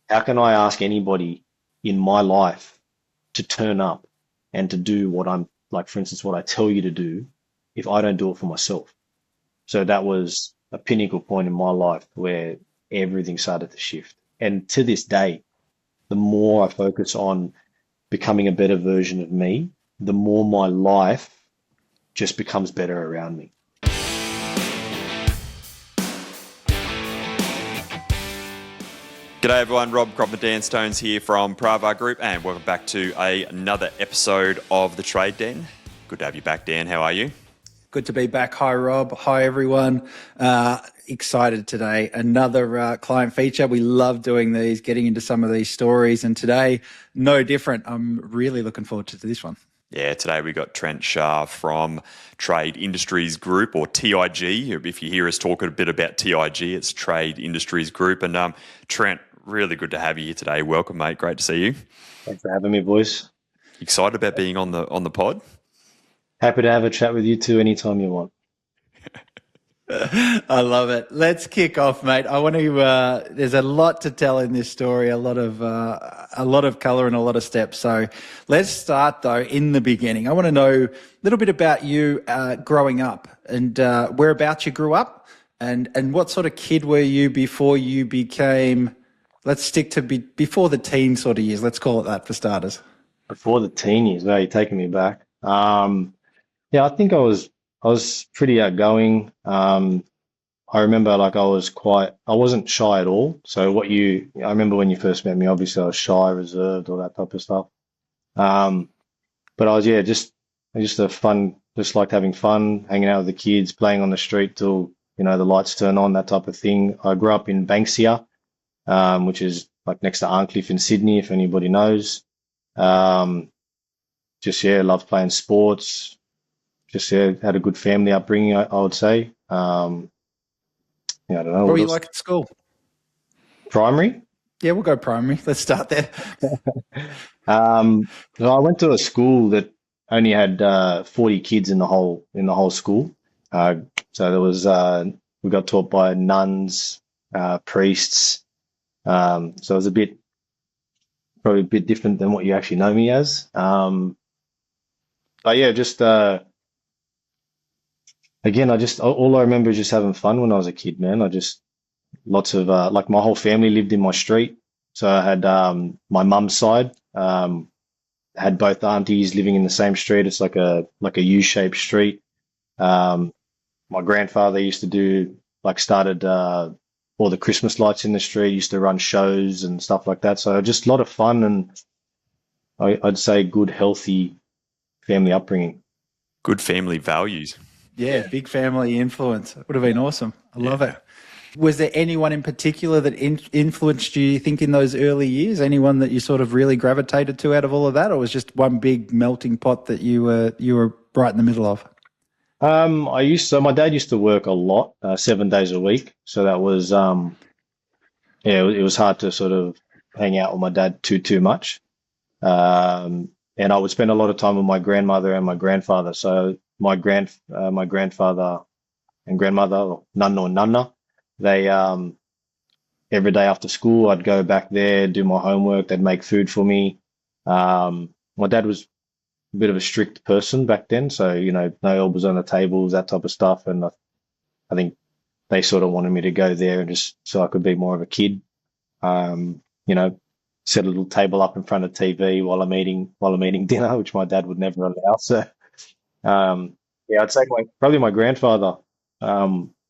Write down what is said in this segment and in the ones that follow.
How can I ask anybody in my life to turn up and to do what I'm like, for instance, what I tell you to do if I don't do it for myself? So that was a pinnacle point in my life where everything started to shift. And to this day, the more I focus on becoming a better version of me, the more my life just becomes better around me. G'day everyone, Rob Dan Stones here from Pravar Group, and welcome back to another episode of The Trade Den. Good to have you back, Dan. How are you? Good to be back. Hi, Rob. Hi, everyone. Excited today. Another client feature. We love doing these, getting into some of these stories, and today, no different. I'm really looking forward to this one. Yeah, today we got Trent Shah from Trade Industries Group, or TIG. If you hear us talk a bit about TIG, it's Trade Industries Group. And Trent, really good to have you here today. Welcome, mate. Great to see you. Thanks for having me, boys. Excited about being on the pod? Happy to have a chat with you too anytime you want. I love it. Let's kick off, mate. I want to. There's a lot to tell in this story. A lot of color and a lot of steps. So let's start though in the beginning. I want to know a little bit about you growing up and whereabouts you grew up, and what sort of kid were you before you became. Let's stick to before the teen sort of years. Let's call it that for starters. Before the teen years, wow, you're taking me back. Yeah, I think I was pretty outgoing. I remember like I wasn't shy at all. So I remember when you first met me, obviously I was shy, reserved, all that type of stuff. Um, but yeah, just a fun, just liked having fun, hanging out with the kids, playing on the street till, the lights turn on, that type of thing. I grew up in Banksia, which is like next to Arncliffe in Sydney, if anybody knows. Um, yeah, loved playing sports. Yeah, had a good family upbringing, I would say. Yeah, I don't know What were what you else. like at school? Primary. Yeah, we'll go primary. Let's start there. So I went to a school that only had 40 kids in the whole school. Uh, so we got taught by nuns, priests. So it was probably a bit different than what you actually know me as. But yeah, just again, all I remember is just having fun when I was a kid, man. I just lots of like my whole family lived in my street. So I had my mum's side, had both aunties living in the same street. It's like a U-shaped street. Um, my grandfather used to started all the Christmas lights in the street, used to run shows and stuff like that. So just a lot of fun and I'd say good, healthy family upbringing. Good family values. Yeah, big family influence. Would have been awesome. I love Yeah. it. Was there anyone in particular that influenced you think, in those early years? Anyone that you sort of really gravitated to out of all of that, or was just one big melting pot that you were right in the middle of? My dad used to work a lot, 7 days a week. So that was, yeah, it was hard to sort of hang out with my dad too much. And I would spend a lot of time with my grandmother and my grandfather. So my grandfather and grandmother, or Nana or Nana, they, every day after school, I'd go back there, do my homework. They'd make food for me. My dad was a bit of a strict person back then, so no elbows on the tables, that type of stuff. And I think they sort of wanted me to go there and just so I could be more of a kid. Um, you know, set a little table up in front of TV while I'm eating dinner, which my dad would never allow. So yeah, I'd say probably my grandfather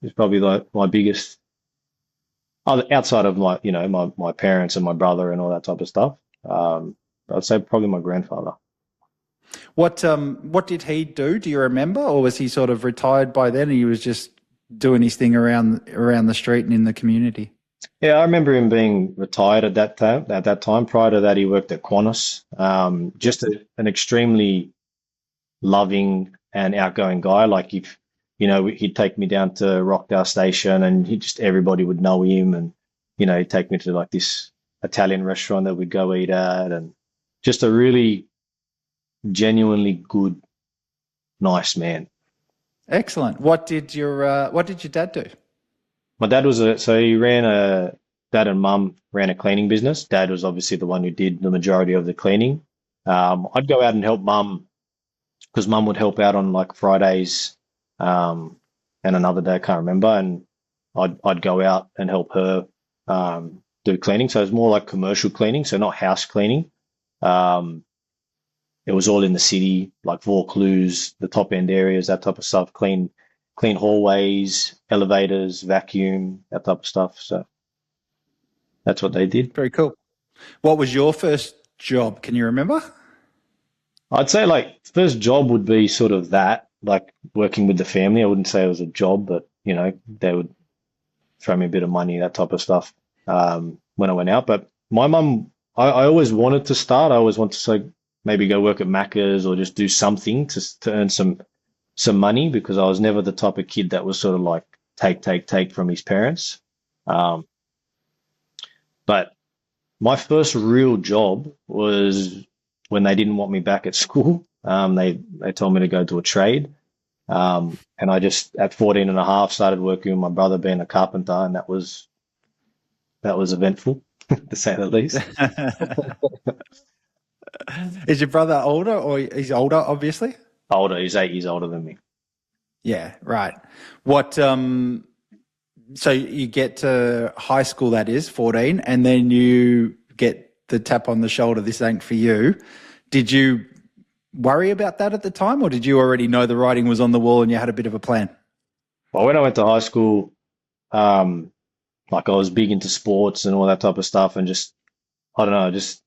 is probably like my biggest outside of my parents and my brother and all that type of stuff. I'd say probably my grandfather. What did he do? Do you remember, or was he sort of retired by then, and he was just doing his thing around the street and in the community? Yeah, I remember him being retired at that time. At that time, prior to that, he worked at Qantas. Just an extremely loving and outgoing guy. Like if he'd take me down to Rockdale Station, and everybody would know him, and he'd take me to like this Italian restaurant that we'd go eat at, and just a really genuinely good, nice man. Excellent. What did your dad do? My dad was so he ran dad and mum ran a cleaning business. Dad was obviously the one who did the majority of the cleaning. I'd go out and help mum because mum would help out on like Fridays, and another day I can't remember, and I'd go out and help her do cleaning. So it was more like commercial cleaning, so not house cleaning. Um, it was all in the city, like Vaucluse, the top end areas, that type of stuff. Clean hallways, elevators, vacuum, that type of stuff. So that's what they did. Very cool. What was your first job? Can you remember? I'd say like first job would be sort of that, like working with the family. I wouldn't say it was a job, but they would throw me a bit of money, that type of stuff, when I went out. But my mum, I always wanted to start. I always wanted to like maybe go work at Macca's or just do something to earn some money because I was never the type of kid that was sort of like take from his parents. Um, but my first real job was when they didn't want me back at school. They told me to go to a trade. And I just, at 14 and a half, started working with my brother being a carpenter, and that was eventful, to say the least. Is your brother older, or he's older, obviously? Older, he's 8 years older than me. Yeah, right. What, so you get to high school, that is, 14, and then you get the tap on the shoulder, this ain't for you. Did you worry about that at the time, or did you already know the writing was on the wall and you had a bit of a plan? Well, when I went to high school, like I was big into sports and all that type of stuff, and just, I don't know, just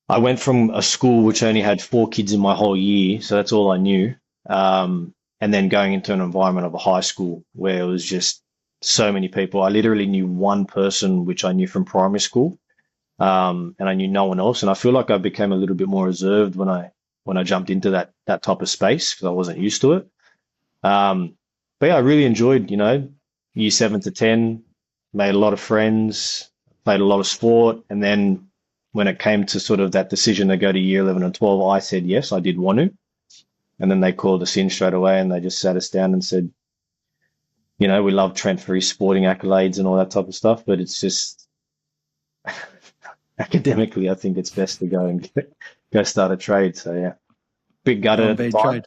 I went from a school which only had 4 kids in my whole year, so that's all I knew. And then going into an environment of a high school where it was just so many people. I literally knew one person which I knew from primary school, and I knew no one else. And I feel like I became a little bit more reserved when I jumped into that type of space because I wasn't used to it. But yeah, I really enjoyed, year 7 to 10, made a lot of friends, played a lot of sport. And then when it came to sort of that decision to go to year 11 and 12, I said yes, I did want to. And then they called us in straight away and they just sat us down and said, we love Trent for his sporting accolades and all that type of stuff, but it's just academically, I think it's best to go and go start a trade. So yeah, big gutted at the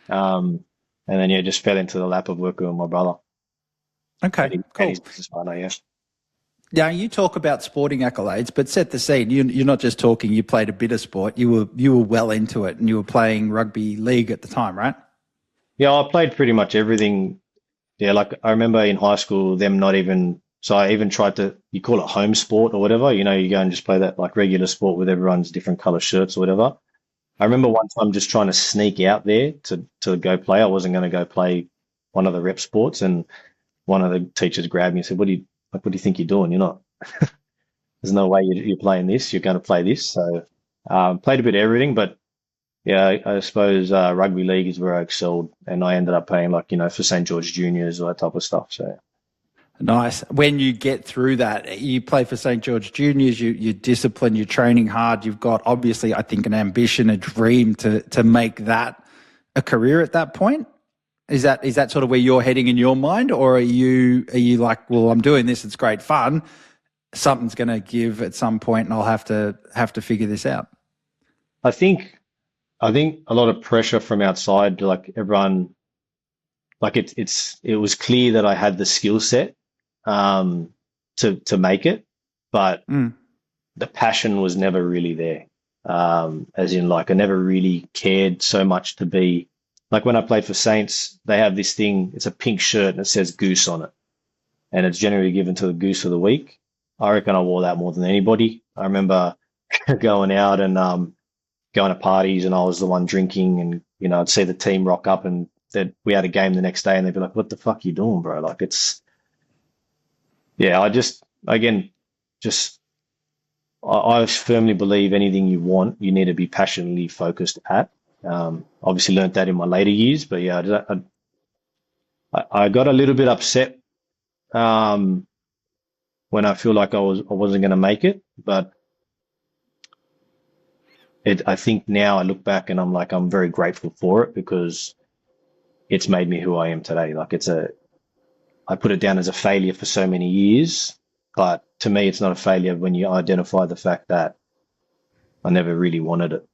time. And then just fell into the lap of working with my brother. Okay, cool. He's business partner, yeah. Now you talk about sporting accolades, but set the scene. You're not just talking. You played a bit of sport. You were well into it, and you were playing rugby league at the time, right? Yeah, I played pretty much everything. Yeah, like I remember in high school, them not even. So I even tried to. You call it home sport or whatever. You go and just play that like regular sport with everyone's different color shirts or whatever. I remember one time just trying to sneak out there to go play. I wasn't going to go play one of the rep sports, and one of the teachers grabbed me and said, "What do you think you're doing? You're not. There's no way you're playing this. You're going to play this." So played a bit of everything, but yeah, I suppose rugby league is where I excelled, and I ended up playing for St. George Juniors or that type of stuff. So nice. When you get through that, you play for St. George Juniors. You're disciplined. You're training hard. You've got obviously, I think, an ambition, a dream to make that a career at that point. Is that sort of where you're heading in your mind, or are you like, well, I'm doing this, it's great fun, something's going to give at some point, and I'll have to figure this out? I think a lot of pressure from outside, like everyone, like it was clear that I had the skill set to make it, but the passion was never really there. As in, like I never really cared so much to be. Like when I played for Saints, they have this thing, it's a pink shirt and it says Goose on it. And it's generally given to the Goose of the week. I reckon I wore that more than anybody. I remember going out and going to parties and I was the one drinking and, I'd see the team rock up and we had a game the next day and they'd be like, "What the fuck are you doing, bro?" Like I firmly believe anything you want, you need to be passionately focused at. Obviously learned that in my later years, but yeah, I got a little bit upset when I feel like I wasn't going to make it, but I think now I look back and I'm very grateful for it because it's made me who I am today. Like I put it down as a failure for so many years, But to me, it's not a failure when you identify the fact that I never really wanted it.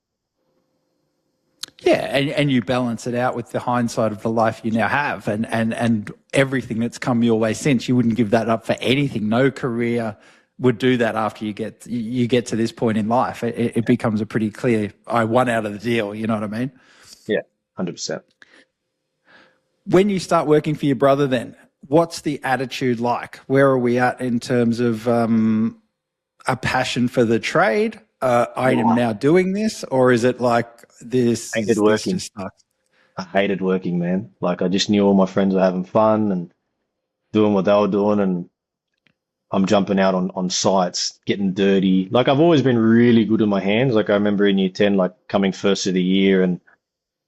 Yeah, and you balance it out with the hindsight of the life you now have and everything that's come your way since. You wouldn't give that up for anything. No career would do that after you get to this point in life. It becomes a pretty clear, I won out of the deal, you know what I mean? Yeah, 100%. When you start working for your brother then, what's the attitude like? Where are we at in terms of a passion for the trade? I am now doing this, or is it like this? Hated This working. just sucks. I hated working, man. Like I just knew all my friends were having fun and doing what they were doing, and I'm jumping out on sites, getting dirty. Like I've always been really good with my hands. Like I remember in year 10, like coming first of the year and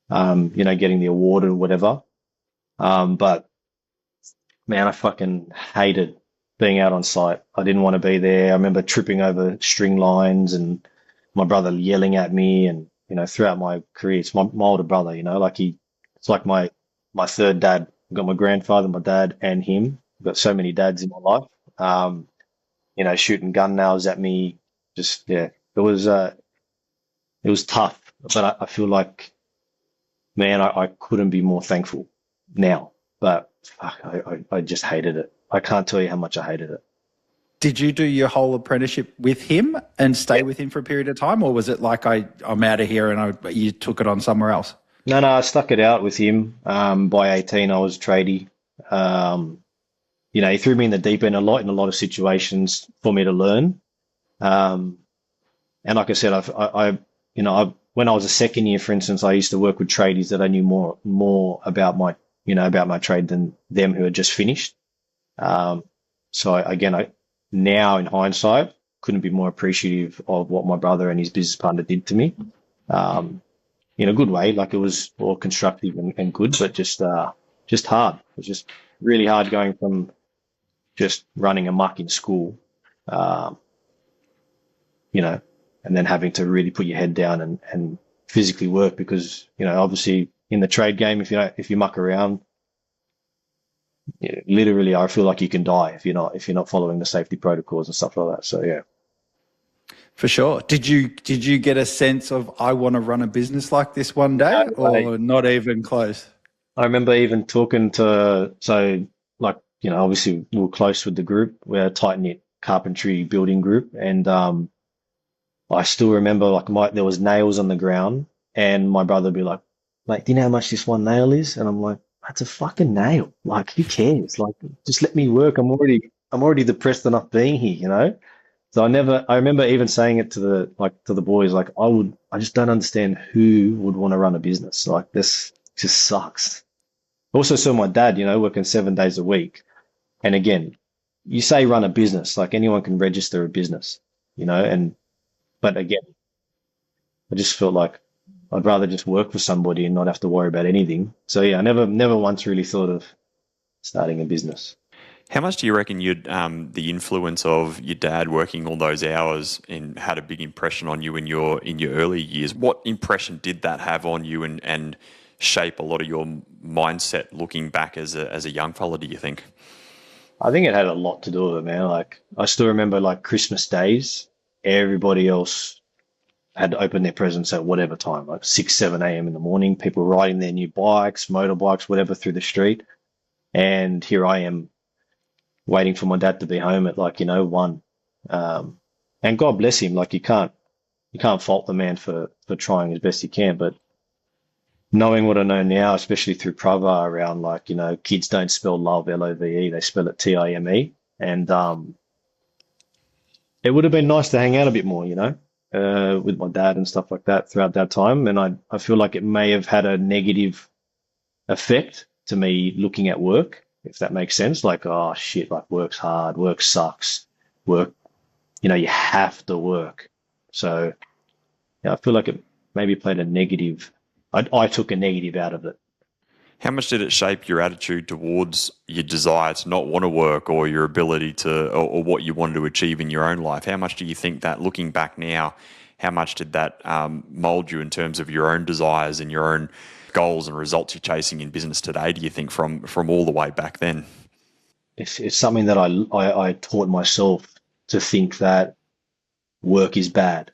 getting the award or whatever. But man, I fucking hated being out on site. I didn't want to be there. I remember tripping over string lines and my brother yelling at me and throughout my career, it's my older brother, like it's like my third dad. I've got my grandfather, my dad, and him. I've got so many dads in my life. Shooting gun nails at me. Just yeah, it was tough, but I feel like, man, I couldn't be more thankful now. But fuck, I just hated it. I can't tell you how much I hated it. Did you do your whole apprenticeship with him and stay with him for a period of time, or was it like I'm out of here and you took it on somewhere else? No, I stuck it out with him. By 18, I was a tradie. He threw me in the deep end a lot in a lot of situations for me to learn. Um, and like I said, when I was a second year, for instance, I used to work with tradies that I knew more about my trade than them who had just finished. So I now in hindsight couldn't be more appreciative of what my brother and his business partner did to me. In a good way, like it was all constructive and good, but just hard. It was just really hard going from just running amok in school, um, and then having to really put your head down and physically work because, obviously in the trade game, if you muck around, literally, I feel like you can die if you're not following the safety protocols and stuff like that. So yeah. For sure. Did you get a sense of I want to run a business like this one day, or not even close? I remember even talking obviously we were close with the group. We're a tight knit carpentry building group, and I still remember there was nails on the ground, and my brother would be like, "Mate, do you know how much this one nail is?" And I'm like, "That's a fucking nail. Like, who cares? Like, just let me work. I'm already depressed enough being here. So I remember even saying it to the boys, like I just don't understand who would want to run a business. Like this just sucks. Also saw my dad, working 7 days a week. And again, you say run a business, like anyone can register a business, but again, I just felt like I'd rather just work for somebody and not have to worry about anything. So yeah, I never once really thought of starting a business. How much do you reckon the influence of your dad working all those hours had a big impression on you in your early years? What impression did that have on you and shape a lot of your mindset looking back as a young fella, do you think? I think it had a lot to do with it, man. Like I still remember like Christmas days, everybody else had to open their presents at whatever time, like 6, 7 a.m. in the morning, people riding their new bikes, motorbikes, whatever through the street. And here I am waiting for my dad to be home at 1. And God bless him. Like you can't fault the man for trying as best he can. But knowing what I know now, especially through Pravar around kids don't spell love Love, they spell it Time. And it would have been nice to hang out a bit more, with my dad and stuff like that throughout that time. And I feel like it may have had a negative effect to me looking at work, if that makes sense. Like, oh shit, like work's hard, work sucks, work, you have to work. So yeah, I feel like it maybe played a negative. I took a negative out of it. How much did it shape your attitude towards your desire to not want to work or your ability or what you wanted to achieve in your own life? How much do you think that, looking back now, how much did that mold you in terms of your own desires and your own goals and results you're chasing in business today, do you think, from all the way back then? it's something that I taught myself to think that work is bad.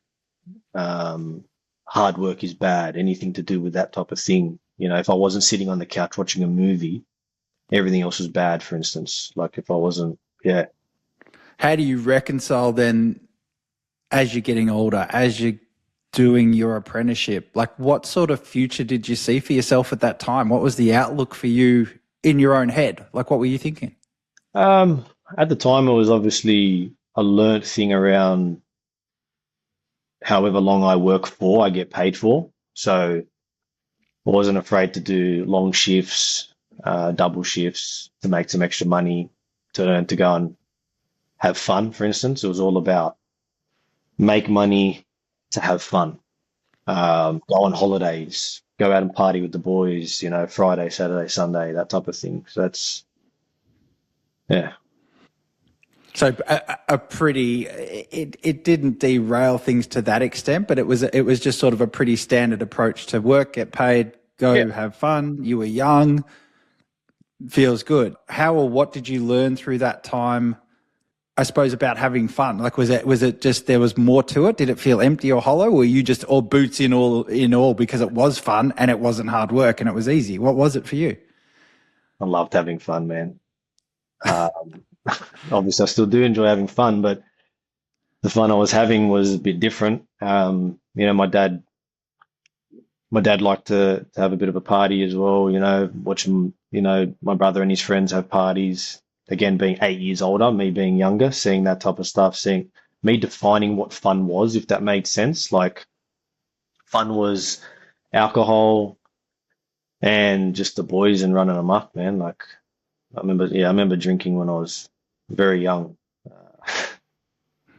Um, Hard work is bad. Anything to do with that type of thing. You know, if I wasn't sitting on the couch watching a movie, everything else was bad, for instance. Like if I wasn't, yeah. How do you reconcile then as you're getting older, as you're doing your apprenticeship? Like, what sort of future did you see for yourself at that time? What was the outlook for you in your own head? Like, what were you thinking? Um, at the time, it was obviously a learnt thing around however long I work for, I get paid for. So I wasn't afraid to do long shifts, double shifts to make some extra money to go and have fun, for instance. It was all about make money to have fun, go on holidays, go out and party with the boys, you know, Friday, Saturday, Sunday, that type of thing. So that's, yeah. So a pretty, it didn't derail things to that extent, but it was just sort of a pretty standard approach to work, get paid, go Yeah. have fun. You were young, feels good. How or what did you learn through that time? I suppose about having fun. Like, was it just there was more to it? Did it feel empty or hollow? Or were you just all boots in all because it was fun and it wasn't hard work and it was easy? What was it for you? I loved having fun, man. Obviously, I still do enjoy having fun, but the fun I was having was a bit different. You know, my dad liked to have a bit of a party as well. You know, watching, you know, my brother and his friends have parties. Again, being 8 years older, me being younger, seeing that type of stuff, seeing me defining what fun was, if that made sense. Like, fun was alcohol and just the boys and running amok, man. Like, I remember drinking when I was very young,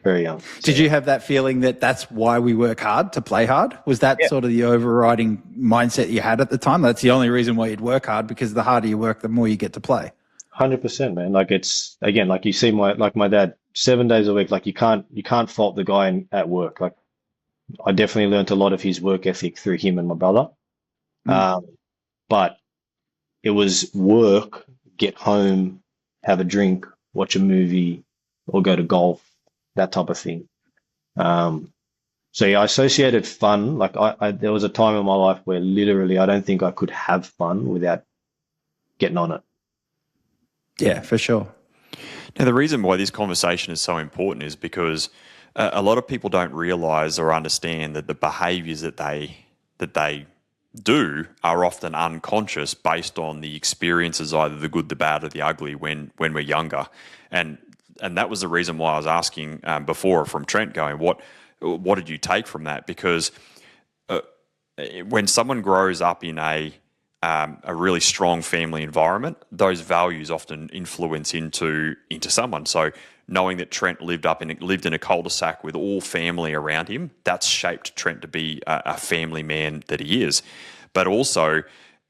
very young. Did So, you have that feeling that that's why we work hard, to play hard? Was that yeah, sort of the overriding mindset you had at the time? That's the only reason why you'd work hard, because the harder you work, the more you get to play. 100%, man. Like it's again, like you see my dad 7 days a week. Like you can't fault the guy at work. Like I definitely learned a lot of his work ethic through him and my brother. Mm. Um, but it was work, get home, have a drink, watch a movie, or go to golf, that type of thing. Um, so yeah, I associated fun. Like there was a time in my life where literally I don't think I could have fun without getting on it. Yeah, for sure. Now, the reason why this conversation is so important is because a lot of people don't realise or understand that the behaviours that they do are often unconscious based on the experiences, either the good, the bad, or the ugly, when we're younger, and that was the reason why I was asking before from Trent, going, what did you take from that? Because when someone grows up in a really strong family environment, those values often influence into someone. So knowing that Trent lived in a cul-de-sac with all family around him, that's shaped Trent to be a family man that he is. But also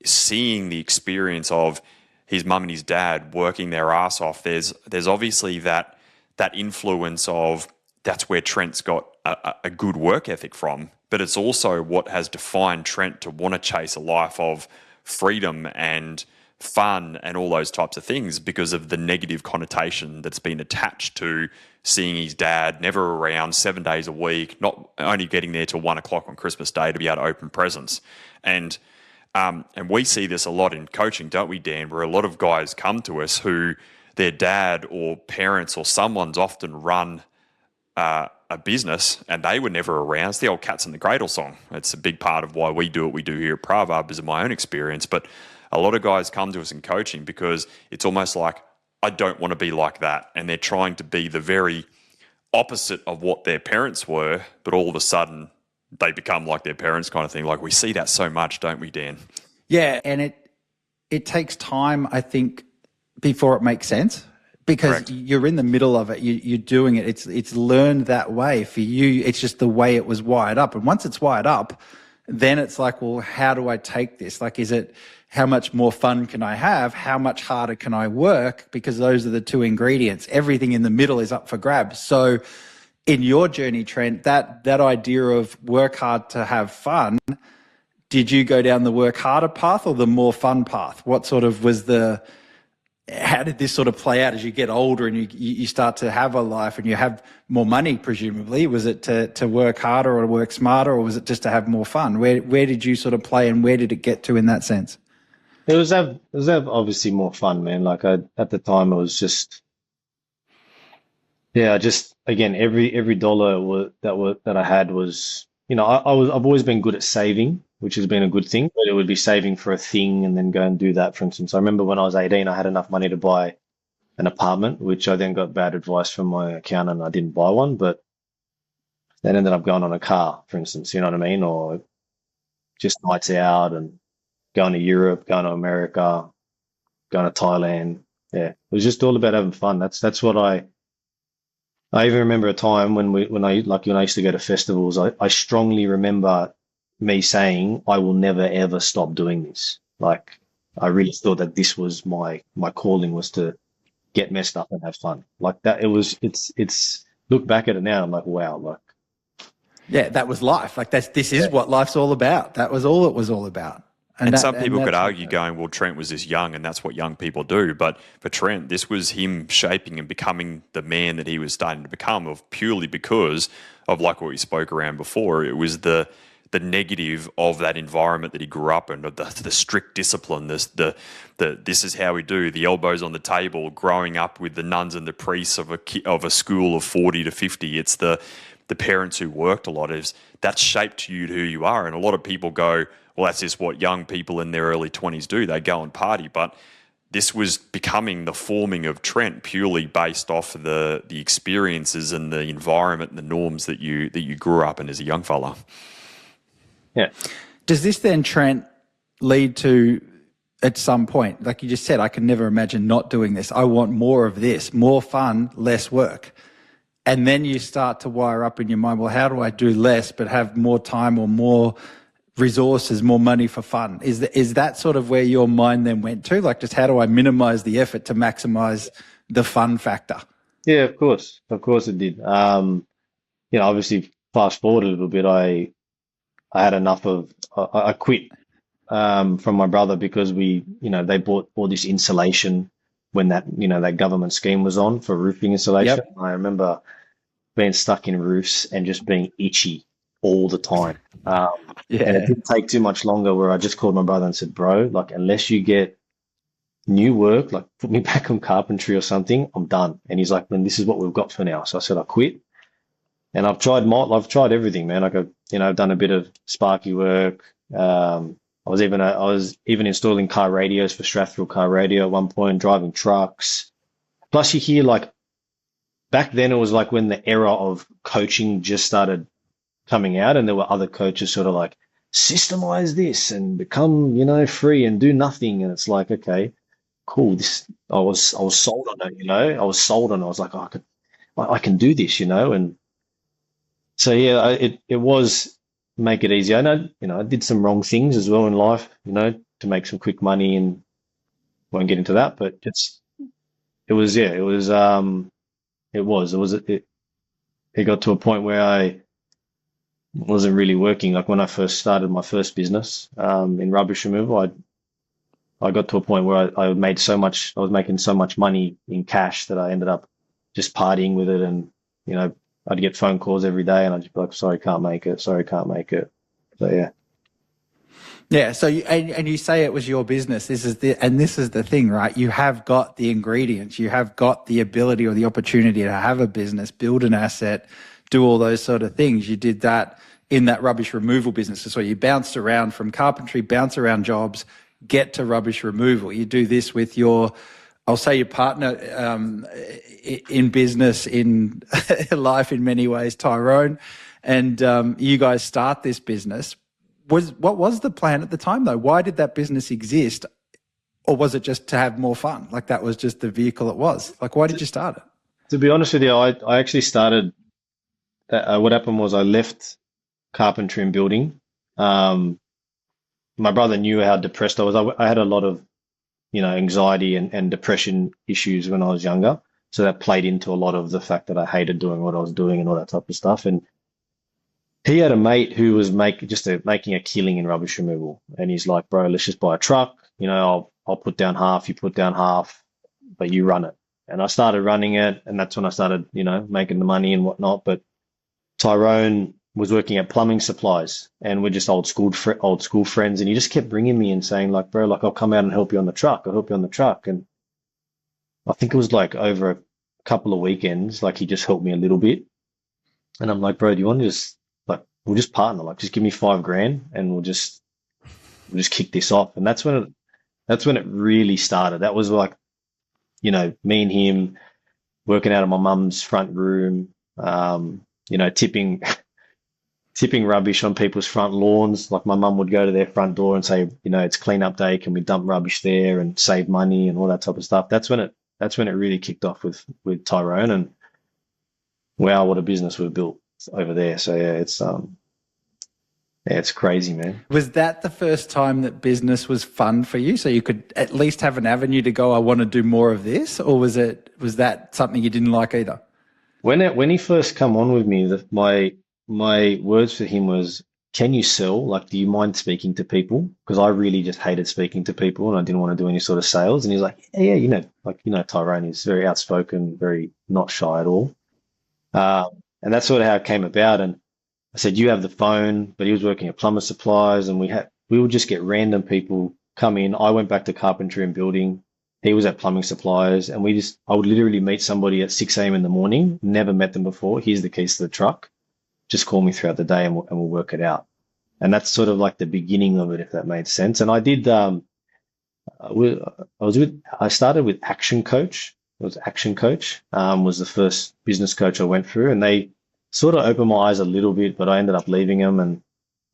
seeing the experience of his mum and his dad working their ass off, there's obviously that influence of that's where Trent's got a good work ethic from. But it's also what has defined Trent to want to chase a life of freedom and fun and all those types of things, because of the negative connotation that's been attached to seeing his dad never around 7 days a week, not only getting there till 1 o'clock on Christmas Day to be able to open presents. And we see this a lot in coaching, don't we, Dan, where a lot of guys come to us who their dad or parents or someone's often run a business and they were never around. It's the old Cats in the Cradle song. It's a big part of why we do what we do here at Pravar, because of my own experience. But a lot of guys come to us in coaching because it's almost like, I don't want to be like that. And they're trying to be the very opposite of what their parents were, but all of a sudden they become like their parents, kind of thing. Like, we see that so much, don't we, Dan? Yeah, and it takes time, I think, before it makes sense, because Correct. you're in the middle of it. You're doing it. It's learned that way for you. It's just the way it was wired up. And once it's wired up, then it's like, well, how do I take this? Like, is it how much more fun can I have? How much harder can I work? Because those are the two ingredients. Everything in the middle is up for grabs. So in your journey, Trent, that idea of work hard to have fun, did you go down the work harder path or the more fun path? What sort of was the how did this sort of play out as you get older and you start to have a life and you have more money, presumably? Was it to work harder or to work smarter, or was it just to have more fun? Where did you sort of play, and where did it get to in that sense? It was obviously more fun, man. Like at the time, it was just, yeah, just again, every dollar that I had was, I've always been good at saving, which has been a good thing, but it would be saving for a thing and then go and do that. For instance, I remember when I was 18, I had enough money to buy an apartment, which I then got bad advice from my accountant. I didn't buy one, but then ended up going on a car, for instance, you know what I mean? Or just nights out and going to Europe, going to America, going to Thailand. Yeah, it was just all about having fun. That's what I even remember a time when I used to go to festivals. I strongly remember me saying, I will never ever stop doing this. Like I really thought that this was my calling, was to get messed up and have fun. Like that, it's look back at it now, I'm like, wow, like Yeah, that was life. Like this is what life's all about. That was all it was all about. And that, some people could that's argue going, well, Trent was this young and that's what young people do. But for Trent, this was him shaping and becoming the man that he was starting to become, of purely because of, like what we spoke around before. It was the negative of that environment that he grew up in, the strict discipline, the this is how we do, the elbows on the table, growing up with the nuns and the priests of a school of 40 to 50. It's the parents who worked a lot. That's shaped you to who you are. And a lot of people go, well, that's just what young people in their early 20s do. They go and party. But this was becoming the forming of Trent purely based off of the experiences and the environment and the norms that you grew up in as a young fella. yeah. Does this then, Trent, lead to, at some point, like you just said, I can never imagine not doing this. I want more of this, more fun, less work. And then you start to wire up in your mind, well, how do I do less but have more time or more resources, more money for fun? Is that sort of where your mind then went to? Like, just how do I minimize the effort to maximize the fun factor? Yeah, of course. Of course it did. Obviously fast forward a little bit, I had enough of, I quit from my brother because they bought all this insulation when that government scheme was on for roofing insulation. Yep. I remember being stuck in roofs and just being itchy all the time. And it didn't take too much longer where I just called my brother and said, bro, like, unless you get new work, like put me back on carpentry or something, I'm done. And he's like, man, this is what we've got for now. So I said, I quit. And I've tried everything, man. Like I've done a bit of sparky work. I was even installing car radios for Strathfield Car Radio at one point, driving trucks. Plus you hear, like, back then it was like when the era of coaching just started coming out, and there were other coaches sort of like, systemize this and become, free and do nothing. And it's like, okay, cool. I was sold on it, I was sold on it. I was like, oh, I can do this, and so yeah, it was make it easier. And I did some wrong things as well in life, to make some quick money, and won't get into that, but it got to a point where I wasn't really working. Like when I first started my first business in rubbish removal, I got to a point where I was making so much money in cash that I ended up just partying with it, and I'd get phone calls every day, and I'd just be like, sorry, can't make it. Sorry, can't make it. So yeah. Yeah. So you say it was your business. This is the thing, right? You have got the ingredients. You have got the ability or the opportunity to have a business, build an asset, do all those sort of things. You did that in that rubbish removal business. So you bounced around from carpentry, bounce around jobs, get to rubbish removal. You do this with your partner in business, in life in many ways, Tyrone, and you guys start this business. What was the plan at the time, though? Why did that business exist? Or was it just to have more fun? Like that was just the vehicle it was? Like, why did you start it? To be honest with you, I actually started, what happened was I left carpentry and building. My brother knew how depressed I was. I had a lot of, anxiety and depression issues when I was younger. So that played into a lot of the fact that I hated doing what I was doing and all that type of stuff. And he had a mate who was making a killing in rubbish removal. And he's like, bro, let's just buy a truck. I'll put down half, you put down half. but you run it. And I started running it, and that's when I started, making the money and whatnot. But Tyrone was working at plumbing supplies, and we're just old school friends. And he just kept bringing me and saying, like, bro, like, I'll come out and help you on the truck. I'll help you on the truck. And I think it was like over a couple of weekends, like he just helped me a little bit. And I'm like, bro, do you want to just like we'll just partner, like just give me 5 grand and we'll just kick this off. And that's when it really started. That was like, me and him working out of my mum's front room, tipping tipping rubbish on people's front lawns. Like my mum would go to their front door and say, it's cleanup day, can we dump rubbish there and save money and all that type of stuff. That's when it really kicked off with Tyrone, and wow, what a business we've built over there. So it's crazy, man. Was that the first time that business was fun for you? So you could at least have an avenue to go, I want to do more of this? Or was that something you didn't like either? When he first come on with me, my words for him was, can you sell? Like, do you mind speaking to people? Because I really just hated speaking to people and I didn't want to do any sort of sales. And he's like, yeah, Tyrone is very outspoken, very not shy at all. And that's sort of how it came about. And I said, you have the phone, but he was working at plumber supplies, and we would just get random people come in. I went back to carpentry and building. He was at plumbing supplies, and I would literally meet somebody at 6 a.m. in the morning, never met them before. Here's the keys to the truck. Just call me throughout the day and we'll work it out. And that's sort of like the beginning of it, if that made sense. And I did, I started with Action Coach. It was Action Coach, was the first business coach I went through, and they sort of opened my eyes a little bit, but I ended up leaving them. And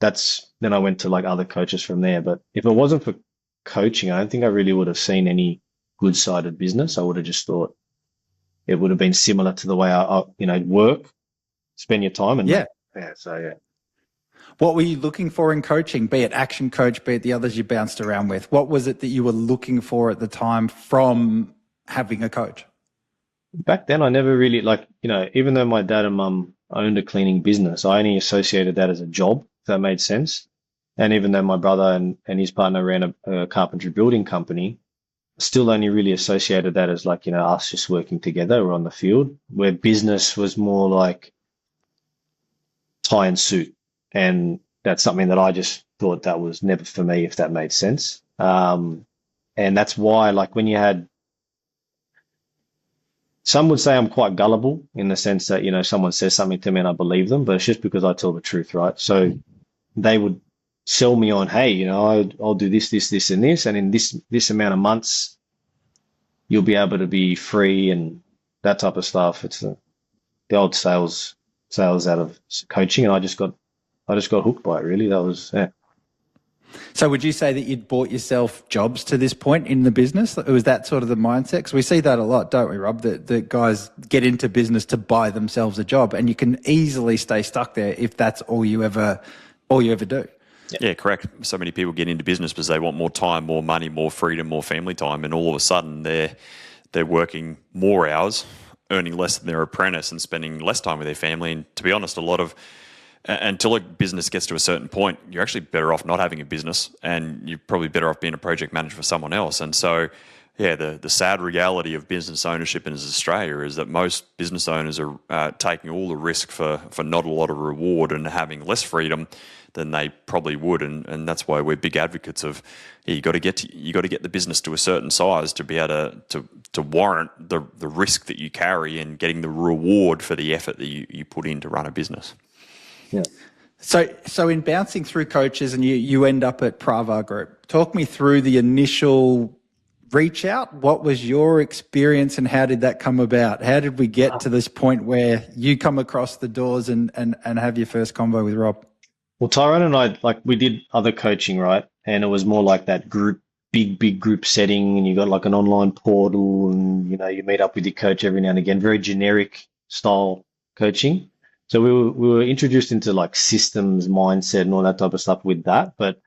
then I went to like other coaches from there. But if it wasn't for coaching, I don't think I really would have seen any good side of business. I would have just thought it would have been similar to the way I work, spend your time. And yeah. So yeah. What were you looking for in coaching, be it Action Coach, be it the others you bounced around with? What was it that you were looking for at the time from having a coach? Back then, I never really even though my dad and mum owned a cleaning business, I only associated that as a job, if that made sense. And even though my brother and his partner ran a carpentry building company, still only really associated that as like, us just working together or on the field, where business was more like tie and suit. And that's something that I just thought that was never for me, if that made sense. And that's why, like, when you had, some would say I'm quite gullible in the sense that, someone says something to me and I believe them, but it's just because I tell the truth, right? So they would sell me on, hey, I'll do this, this, this, and this, and in this amount of months, you'll be able to be free and that type of stuff. It's the old sales out of coaching, and I just got hooked by it, really. That was, yeah. So would you say that you'd bought yourself jobs to this point in the business? Was that sort of the mindset? Because we see that a lot, don't we, Rob? That guys get into business to buy themselves a job, and you can easily stay stuck there if that's all you ever do. Yeah, correct. So many people get into business because they want more time, more money, more freedom, more family time, and all of a sudden they're working more hours, earning less than their apprentice, and spending less time with their family. And to be honest, until a business gets to a certain point, you're actually better off not having a business, and you're probably better off being a project manager for someone else. And so, yeah, the sad reality of business ownership in Australia is that most business owners are taking all the risk for not a lot of reward and having less freedom than they probably would. And that's why we're big advocates of, you got to get the business to a certain size to be able to warrant the risk that you carry and getting the reward for the effort that you put in to run a business. Yeah. So in bouncing through coaches and you end up at Pravar Group, talk me through the initial reach out. What was your experience and how did that come about? How did we get to this point where you come across the doors and have your first convo with Rob? Well, Tyrone and I, we did other coaching, right? And it was more like that big group setting, and you got like an online portal, and, you meet up with your coach every now and again, very generic style coaching. So we were introduced into like systems, mindset, and all that type of stuff with that. But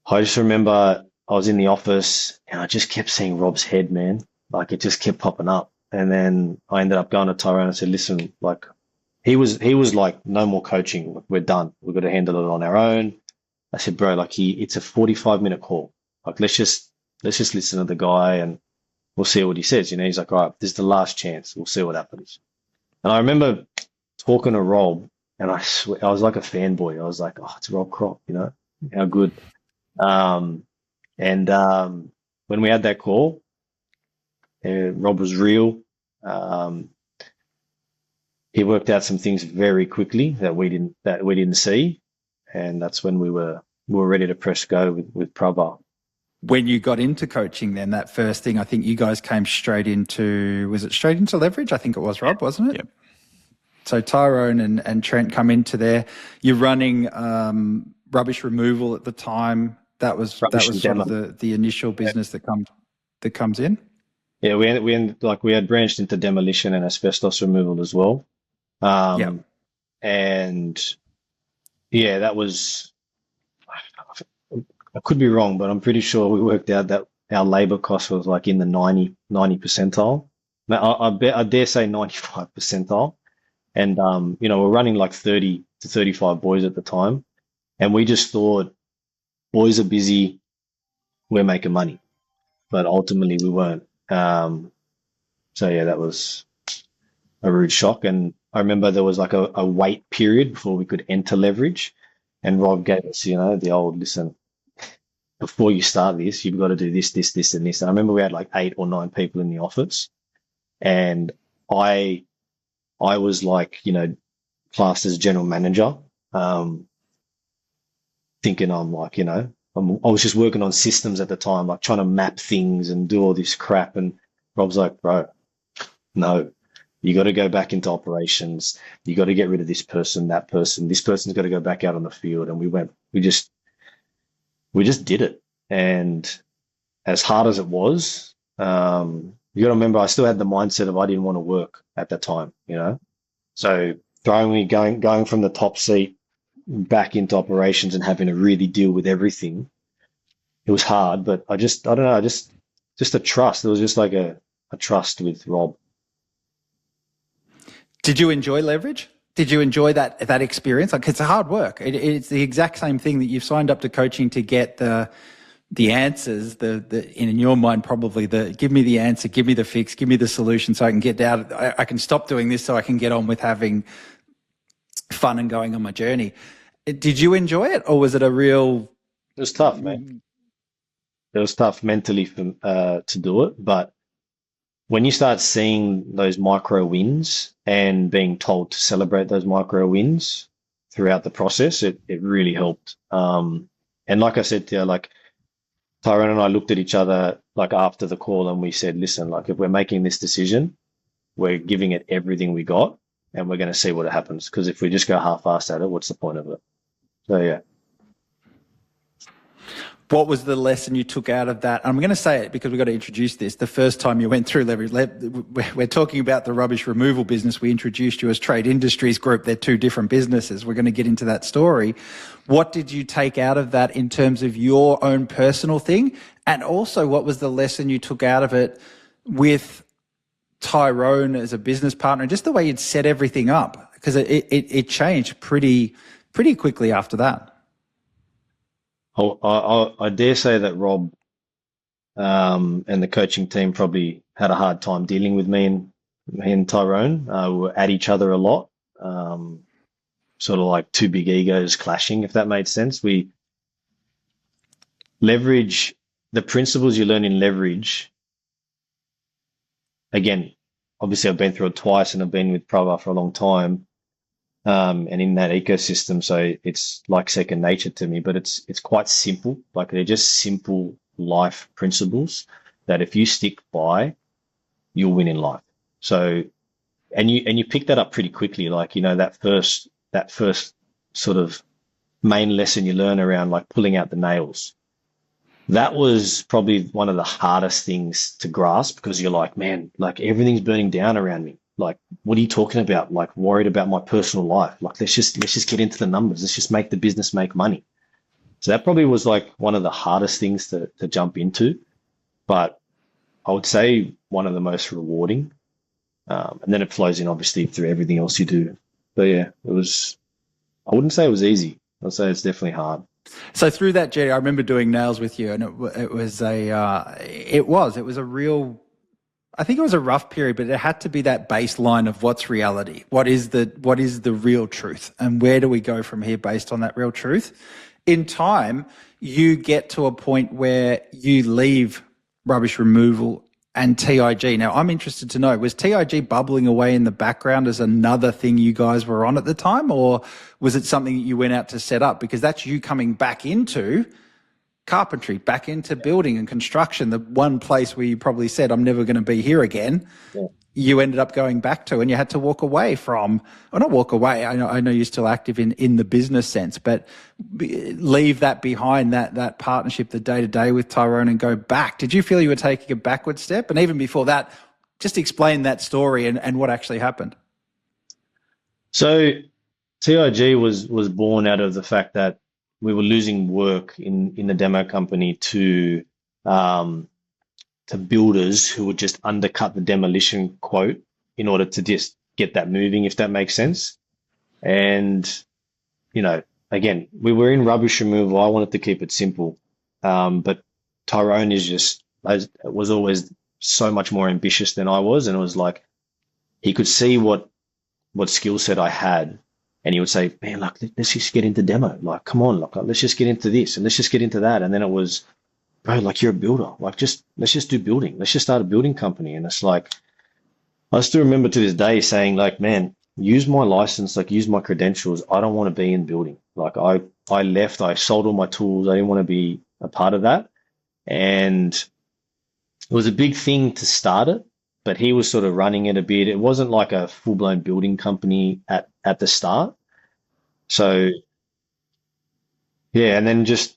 I just remember I was in the office and I just kept seeing Rob's head, man. Like it just kept popping up. And then I ended up going to Tyrone and said, listen, like he was like, no more coaching. We're done. We've got to handle it on our own. I said, bro, like it's a 45-minute call. Like let's just listen to the guy. And we'll see what he says. He's like, all right, this is the last chance. We'll see what happens. And I remember talking to Rob, and I was like a fanboy. I was like, oh, it's Rob Crop, how good. Um, and when we had that call, Rob was real. Um, he worked out some things very quickly that we didn't see, and that's when we were ready to press go with Pravar. When you got into coaching, then that first thing, I think you guys came straight into leverage? I think it was, Rob, wasn't it? Yep. So Tyrone and Trent come into there. You're running rubbish removal at the time. That was sort of the initial business that comes in. Yeah, we had branched into demolition and asbestos removal as well. And yeah, that was, I could be wrong, but I'm pretty sure we worked out that our labor cost was like in the 90 percentile. Now, I dare say 95 percentile. And, we're running like 30 to 35 boys at the time. And we just thought, boys are busy, we're making money. But ultimately we weren't. So yeah, that was a rude shock. And I remember there was like a wait period before we could enter leverage. And Rob gave us, the old, listen, before you start this, you've got to do this, this, this, and this. And I remember we had like 8 or 9 people in the office. And I was like, classed as general manager, thinking I'm like, I was just working on systems at the time, like trying to map things and do all this crap. And Rob's like, bro, no, you got to go back into operations. You got to get rid of this person, that person. This person's got to go back out on the field. And we just did it. And as hard as it was, you got to remember, I still had the mindset of I didn't want to work at that time, So throwing me going from the top seat back into operations and having to really deal with everything, it was hard. But I don't know, just a trust. There was just like a trust with Rob. Did you enjoy leverage? Did you enjoy that experience? Like, it's hard work. It's the exact same thing that you've signed up to coaching to get the answers, in your mind, probably give me the answer, give me the fix, give me the solution so I can get out. I can stop doing this so I can get on with having fun and going on my journey. Did you enjoy it, or was it a real... It was tough, man. It was tough mentally to do it, but when you start seeing those micro wins and being told to celebrate those micro wins throughout the process, it really helped. And like I said to you, like, Tyrone and I looked at each other like after the call and we said, listen, like if we're making this decision, we're giving it everything we got and we're going to see what happens. Because if we just go half-assed at it, what's the point of it? So, yeah. What was the lesson you took out of that? I'm going to say it because we've got to introduce this. The first time you went through leverage, we're talking about the rubbish removal business. We introduced you as Trade Industries Group. They're 2 different businesses. We're going to get into that story. What did you take out of that in terms of your own personal thing? And also, what was the lesson you took out of it with Tyrone as a business partner, just the way you'd set everything up? Because it changed pretty quickly after that. I dare say that Rob and the coaching team probably had a hard time dealing with me and Tyrone. We were at each other a lot, sort of like 2 big egos clashing, if that made sense. We leverage the principles you learn in leverage. Again, obviously I've been through it twice and I've been with Pravar for a long time. And in that ecosystem, so it's like second nature to me, but it's quite simple. Like they're just simple life principles that if you stick by, you'll win in life. So, and you pick that up pretty quickly. Like, that first sort of main lesson you learn around like pulling out the nails. That was probably one of the hardest things to grasp because you're like, man, like everything's burning down around me. Like, what are you talking about? Like, worried about my personal life. Like, let's just get into the numbers. Let's just make the business make money. So that probably was like one of the hardest things to jump into, but I would say one of the most rewarding. And then it flows in obviously through everything else you do. But yeah, I wouldn't say it was easy. I'd say it's definitely hard. So through that journey, I remember doing nails with you, and it was a real I think it was a rough period, but it had to be that baseline of what's reality. What is the real truth? And where do we go from here based on that real truth? In time, you get to a point where you leave rubbish removal and TIG. Now, I'm interested to know, was TIG bubbling away in the background as another thing you guys were on at the time, or was it something that you went out to set up? Because that's you coming back into carpentry, back into building and construction, the one place where you probably said, I'm never going to be here again. Yeah. You ended up going back to, and you had to walk away from, or not walk away, I know you're still active in the business sense, but leave that behind, that partnership, the day-to-day with Tyrone, and go back. Did you feel you were taking a backward step? And even before that, just explain that story and what actually happened. So TIG was born out of the fact that we were losing work in the demo company to builders who would just undercut the demolition quote in order to just get that moving, if that makes sense. And, again, we were in rubbish removal. I wanted to keep it simple. But Tyrone was always so much more ambitious than I was. And it was like, he could see what skill set I had. And he would say, man, like, let's just get into demo. Like, come on, like, let's just get into this and let's just get into that. And then it was, bro, like, you're a builder. Like, let's just do building. Let's just start a building company. And it's like, I still remember to this day saying, like, man, use my license, like, use my credentials. I don't want to be in building. Like, I left, I sold all my tools. I didn't want to be a part of that. And it was a big thing to start it, but he was sort of running it a bit. It wasn't like a full-blown building company at the start. So, yeah, and then just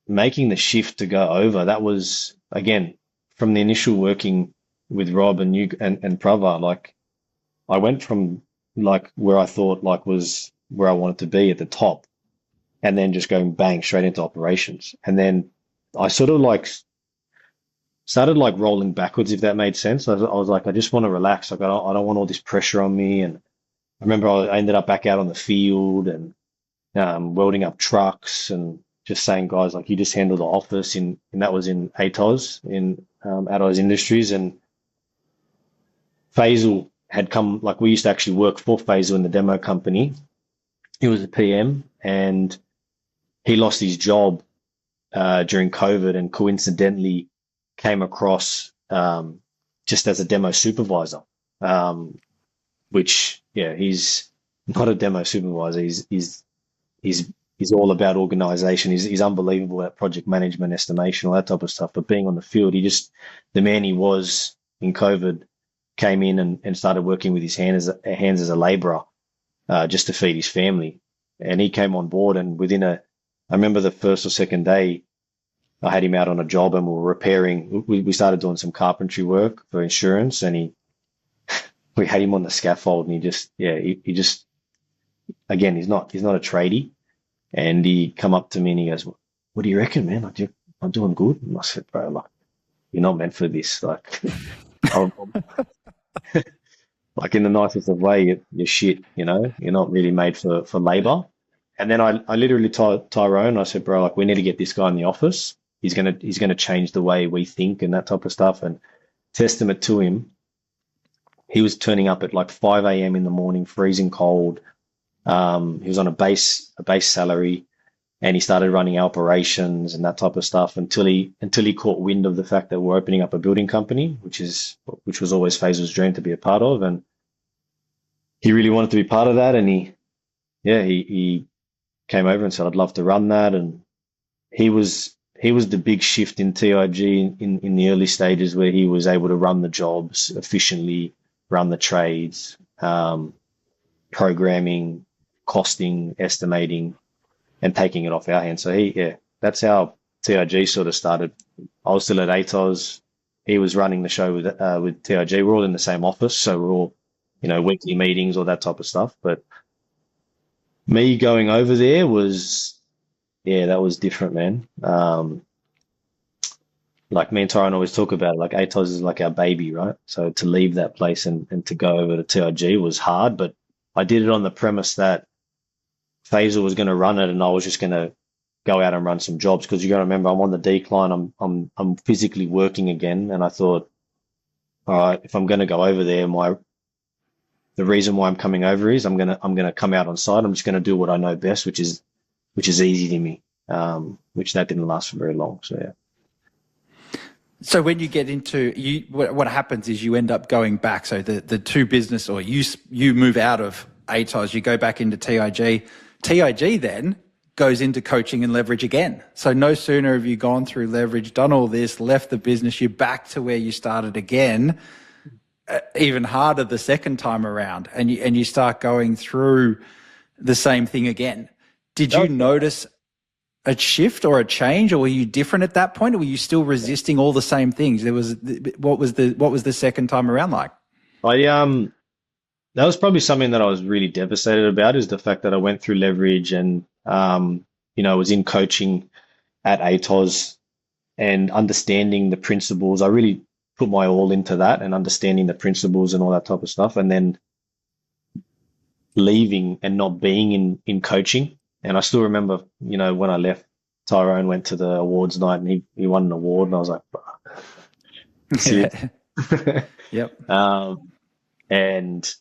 making the shift to go over, that was, again, from the initial working with Rob and you and Pravar, like, I went from, like, where I thought, like, was where I wanted to be at the top, and then just going bang straight into operations. And then I sort of like started like rolling backwards, if that made sense. I was like, I just want to relax. Like, I don't want all this pressure on me. And I remember I ended up back out on the field and welding up trucks and just saying, guys, like, you just handle the office, and that was in ATOS, in ATOS Industries. And Faisal had come, like, we used to actually work for Faisal in the demo company. He was a PM, and he lost his job during COVID, and coincidentally came across just as a demo supervisor, which, yeah, he's not a demo supervisor. He's all about organization. He's unbelievable at project management, estimation, all that type of stuff. But being on the field, the man he was in COVID came in and started working with his hands as a laborer just to feed his family. And he came on board, and I remember the first or second day, I had him out on a job and we were repairing. We started doing some carpentry work for insurance, and we had him on the scaffold, and he just, again, he's not a tradie. And he come up to me and he goes, what do you reckon, man? Like, I'm doing good. And I said, bro, like, you're not meant for this. Like, like, in the nicest of way, you're shit, you're not really made for labor. And then I literally told Tyrone, I said, bro, like, we need to get this guy in the office. He's gonna change the way we think and that type of stuff. And testament to him, he was turning up at like 5 a.m. in the morning, freezing cold. He was on a base salary, and he started running operations and that type of stuff until he caught wind of the fact that we're opening up a building company, which was always Faisal's dream to be a part of. And he really wanted to be part of that. And he came over and said, I'd love to run that. And he was the big shift in TIG in the early stages, where he was able to run the jobs efficiently, run the trades, programming, costing, estimating, and taking it off our hands. So that's how TIG sort of started. I was still at ATOS. He was running the show with TIG. We're all in the same office, so we're all, weekly meetings, all that type of stuff. But me going over there that was different, man. Like, me and Tyrone always talk about it, like, ATOS is like our baby, right? So to leave that place and to go over to TIG was hard, but I did it on the premise that Faisal was going to run it and I was just going to go out and run some jobs, because you got to remember, I'm on the decline. I'm physically working again, and I thought all right, if I'm going to go over there, the reason why I'm coming over is I'm gonna come out on side. I'm just going to do what I know best, which is easy to me. Which that didn't last for very long. So yeah. So when you get into what happens is you end up going back. So the two business, or you move out of ATOS, you go back into TIG. TIG then goes into coaching and leverage again. So no sooner have you gone through leverage, done all this, left the business, you're back to where you started again, even harder the second time around, and you start going through the same thing again. Did you notice a shift or a change, or were you different at that point, or were you still resisting all the same things? What was the second time around like? That was probably something that I was really devastated about, is the fact that I went through leverage and was in coaching at ATOS and understanding the principles. I really put my all into that and understanding the principles and all that type of stuff, and then leaving and not being in coaching. And I still remember, when I left, Tyrone went to the awards night and he won an award, and I was like, that's it. Yep. And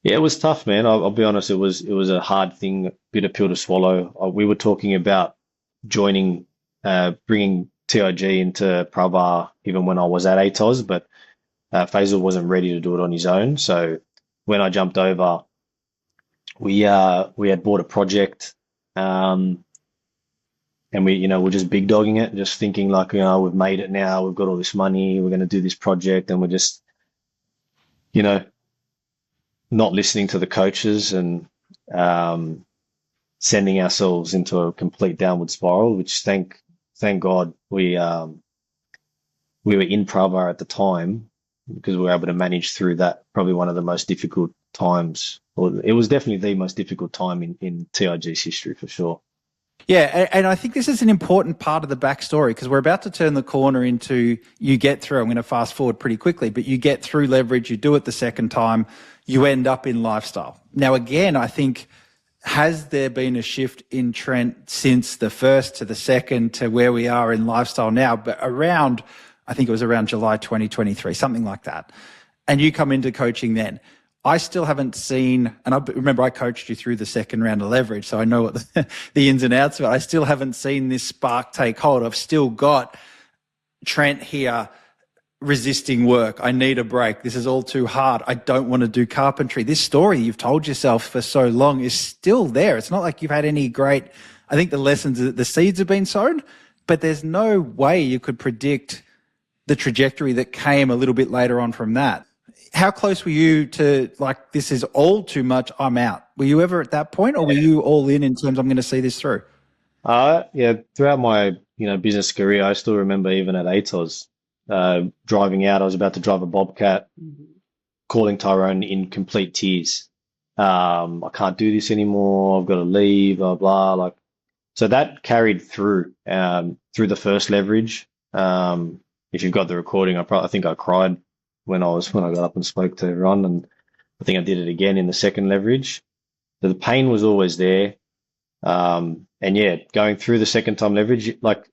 yeah, it was tough, man. I'll be honest. It was a hard thing, bitter pill to swallow. We were talking about bringing TIG into Pravar even when I was at ATOS, but Faisal wasn't ready to do it on his own. So when I jumped over, we had bought a project, and we're just big dogging it, just thinking like, we've made it now, we've got all this money, we're going to do this project, and we're just, not listening to the coaches and sending ourselves into a complete downward spiral, which thank God we were in Pravar at the time, because we were able to manage through that, probably one of the most difficult times, or it was definitely the most difficult time in TIG's history for sure. Yeah, and I think this is an important part of the backstory, because we're about to turn the corner into, you get through, I'm going to fast forward pretty quickly, but you get through leverage, you do it the second time, you end up in lifestyle. Now, again, I think, has there been a shift in Trent since the first to the second to where we are in lifestyle now? But I think it was around July 2023, something like that. And you come into coaching then. I still haven't seen, and I remember I coached you through the second round of leverage, so I know what the ins and outs of it. I still haven't seen this spark take hold. I've still got Trent here resisting work. I need a break. This is all too hard. I don't want to do carpentry. This story you've told yourself for so long is still there. It's not like you've had any great, I think the seeds have been sown, but there's no way you could predict the trajectory that came a little bit later on from that. How close were you to, like, this is all too much, I'm out? Were you ever at that point, or were you all in terms, I'm going to see this through? Yeah, throughout my business career, I still remember even at ATOS, driving out, I was about to drive a Bobcat, calling Tyrone in complete tears. I can't do this anymore. I've got to leave, blah, blah. Like, so that carried through the first leverage. If you've got the recording, I think I cried when I got up and spoke to everyone, and I think I did it again in the second leverage. So the pain was always there. And yeah, going through the second time leverage, like,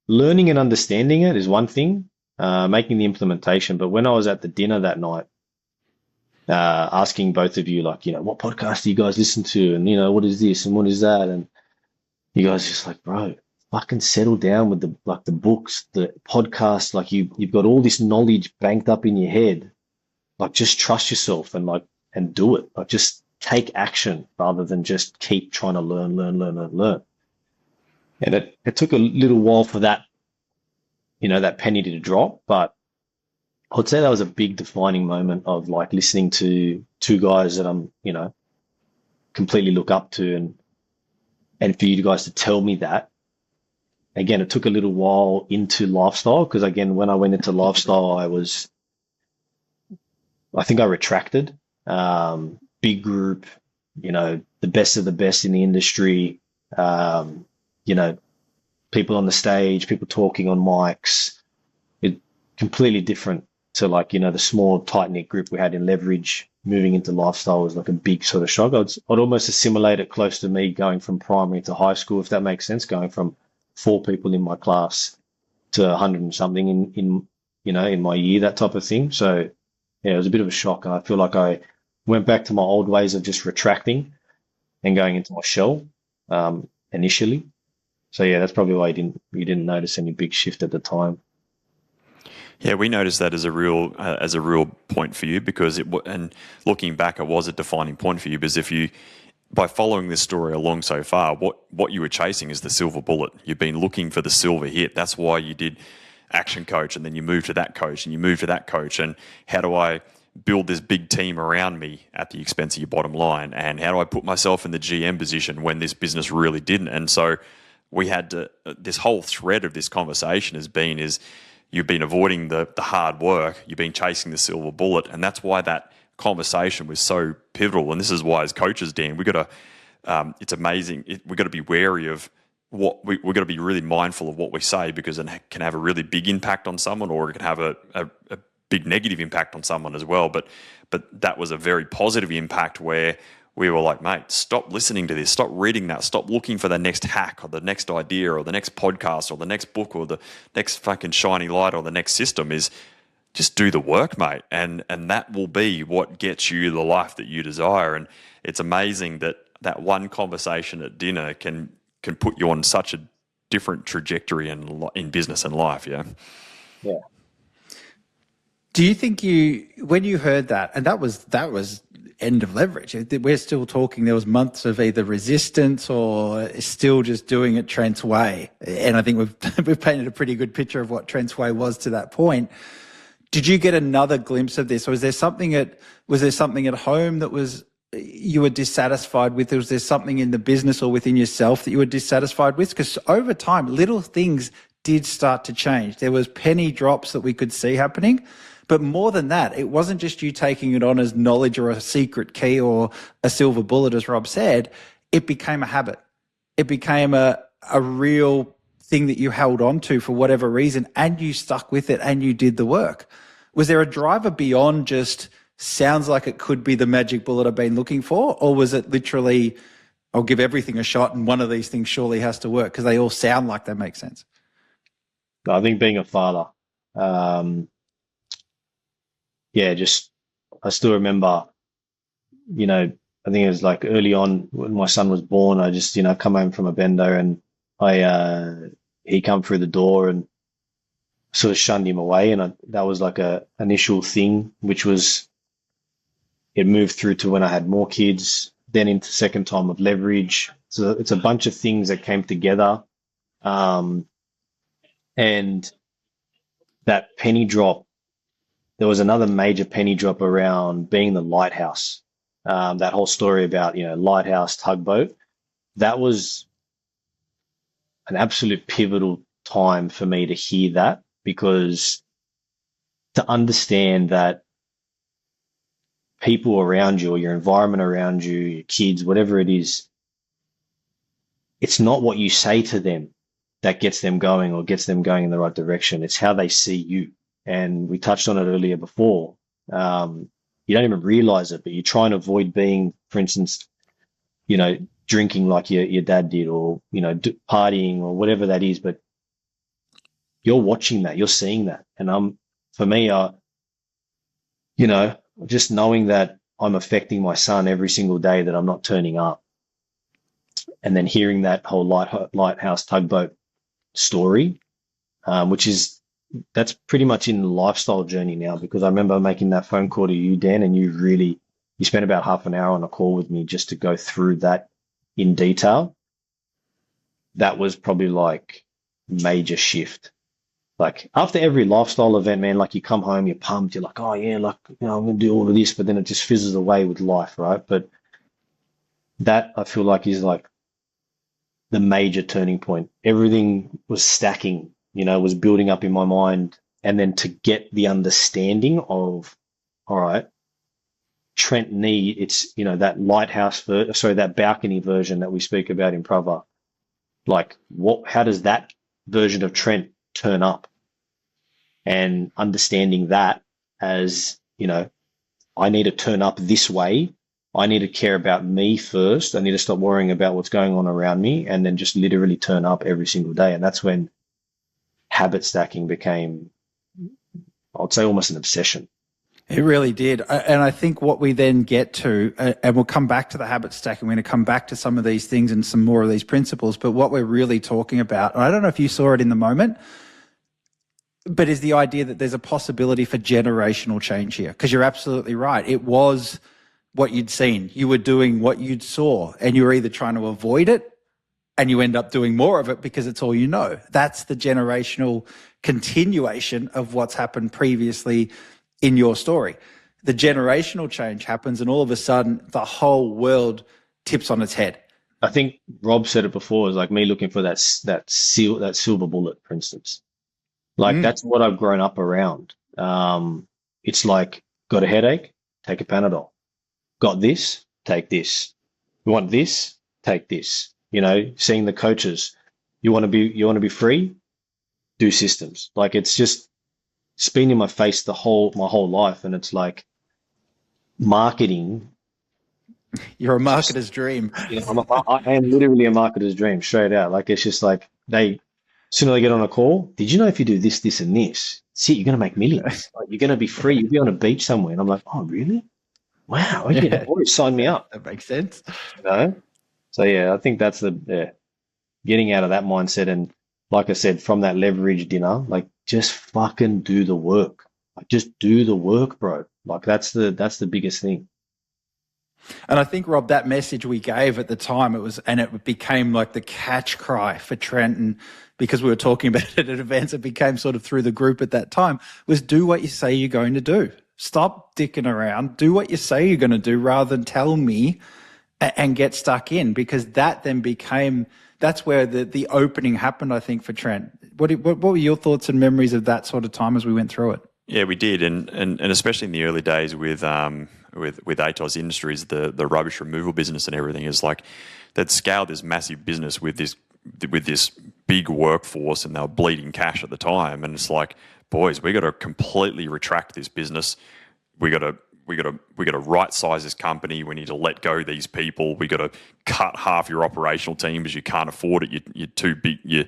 learning and understanding it is one thing, making the implementation. But when I was at the dinner that night, asking both of you, like, what podcast do you guys listen to? And, what is this and what is that? And you guys just like, bro, fucking settle down with the books, the podcasts. Like, you've got all this knowledge banked up in your head. Like, just trust yourself and do it. Like, just take action rather than just keep trying to learn. And it took a little while for that, that penny to drop, but I would say that was a big defining moment of, like, listening to two guys that I'm, completely look up to, and for you guys to tell me that. Again, it took a little while into lifestyle, because again, when I went into lifestyle, I think I retracted. Big group, the best of the best in the industry, people on the stage, people talking on mics. It completely different to, like, the small tight knit group we had in leverage. Moving into lifestyle was like a big sort of shock. I'd almost assimilate it close to me going from primary to high school, if that makes sense, going from 4 people in my class to 100 and something in my year, that type of thing. So yeah, it was a bit of a shock. And I feel like I went back to my old ways of just retracting and going into my shell, initially. So yeah, that's probably why you didn't notice any big shift at the time. Yeah, we noticed that as a real point for you because and looking back, it was a defining point for you because by following this story along so far, what you were chasing is the silver bullet. You've been looking for the silver hit. That's why you did action coach, and then you moved to that coach, and you moved to that coach. And how do I build this big team around me at the expense of your bottom line? And how do I put myself in the GM position when this business really didn't? And so we had to. This whole thread of this conversation is you've been avoiding the hard work. You've been chasing the silver bullet, and that's why that conversation was so pivotal. And this is why, as coaches, Dan, it's amazing. We've got to be wary of we've got to be really mindful of what we say because it can have a really big impact on someone, or it can have a big negative impact on someone as well. But that was a very positive impact where we were like, mate, stop listening to this, stop reading that, stop looking for the next hack or the next idea or the next podcast or the next book or the next fucking shiny light or the next system. Is just do the work, mate. And that will be what gets you the life that you desire. And it's amazing that one conversation at dinner can put you on such a different trajectory in business and life. Yeah. Yeah. Do you think when you heard that, and that was end of leverage, we're still talking, there was months of either resistance or still just doing it Trent's way. And I think we've painted a pretty good picture of what Trent's way was to that point. Did you get another glimpse of this, or was there something at home that you were dissatisfied with? Or was there something in the business or within yourself that you were dissatisfied with? Because over time, little things did start to change. There was penny drops that we could see happening. But more than that, it wasn't just you taking it on as knowledge or a secret key or a silver bullet, as Rob said. It became a habit. It became a real thing that you held on to for whatever reason, and you stuck with it and you did the work. Was there a driver beyond just sounds like it could be the magic bullet I've been looking for? Or was it literally, I'll give everything a shot and one of these things surely has to work, because they all sound like they make sense? I think being a father, I still remember, I think it was like early on when my son was born, I just, come home from a bender and he come through the door and sort of shunned him away. And that was like a initial thing, which was, it moved through to when I had more kids, then into second time of leverage. So it's a bunch of things that came together. And that penny drop, there was another major penny drop around being the lighthouse. That whole story about, lighthouse, tugboat, that was an absolute pivotal time for me to hear that, because to understand that people around you or your environment around you, your kids, whatever it is, it's not what you say to them that gets them going or gets them going in the right direction. It's how they see you. And we touched on it earlier before. You don't even realize it, but you try and avoid being, for instance, drinking like your dad did, or, partying or whatever that is. But you're watching that, you're seeing that. And for me, just knowing that I'm affecting my son every single day, that I'm not turning up, and then hearing that whole lighthouse tugboat story, that's pretty much in the lifestyle journey now, because I remember making that phone call to you, Dan, and you spent about half an hour on a call with me just to go through that in detail. That was probably like major shift. Like after every lifestyle event, man, like you come home, you're pumped, you're like, oh yeah, like, I'm going to do all of this, but then it just fizzles away with life, right? But that I feel like is like the major turning point. Everything was stacking, was building up in my mind. And then to get the understanding of, all right, Trent it's, that that balcony version that we speak about in Pravar. Like how does that version of Trent turn up? And understanding that as, I need to turn up this way. I need to care about me first. I need to stop worrying about what's going on around me, and then just literally turn up every single day. And that's when habit stacking became I'd say almost an obsession. It really did. And I think what we then get to, and we'll come back to the habit stack, and we're going to come back to some of these things and some more of these principles, but what we're really talking about, and I don't know if you saw it in the moment, but is the idea that there's a possibility for generational change here. Because you're absolutely right. It was what you'd seen. You were doing what you'd saw, and you were either trying to avoid it and you end up doing more of it because it's all you know. That's the generational continuation of what's happened previously in your story. The generational change happens, and all of a sudden the whole world tips on its head. I think Rob said it before, is like me looking for that silver bullet, for instance. Like that's what I've grown up around. It's like, got a headache, take a Panadol. Got this, take this. You want this, take this. You know, seeing the coaches, you want to be free, do systems. Like it's been in my face my whole life, and it's like marketing. You're a marketer's dream. You know, I am literally a marketer's dream, straight out. Like it's just like sooner they get on a call. Did you know if you do this, this, and this, see, you're gonna make millions. Like, you're gonna be free. You'll be on a beach somewhere. And I'm like, oh really? Wow, okay, Yeah. always sign me up. That makes sense. You know? So yeah, I think that's getting out of that mindset, and like I said, from that leverage dinner, like just fucking do the work. Like just do the work, bro. Like that's the biggest thing. And I think, Rob, that message we gave at the time, it became like the catch cry for Trent, and because we were talking about it at events, it became sort of through the group at that time, was do what you say you're going to do. Stop dicking around. Do what you say you're going to do rather than tell me and get stuck in, because that then that's where the opening happened, I think, for Trent. What were your thoughts and memories of that sort of time as we went through it? Yeah, we did, and especially in the early days with ATOS Industries, the rubbish removal business and everything, is like they'd scaled this massive business with this big workforce, and they were bleeding cash at the time. And it's like, boys, we got to completely retract this business. We got to right size this company. We need to let go of these people. We got to cut half your operational team because you can't afford it. You're too big. You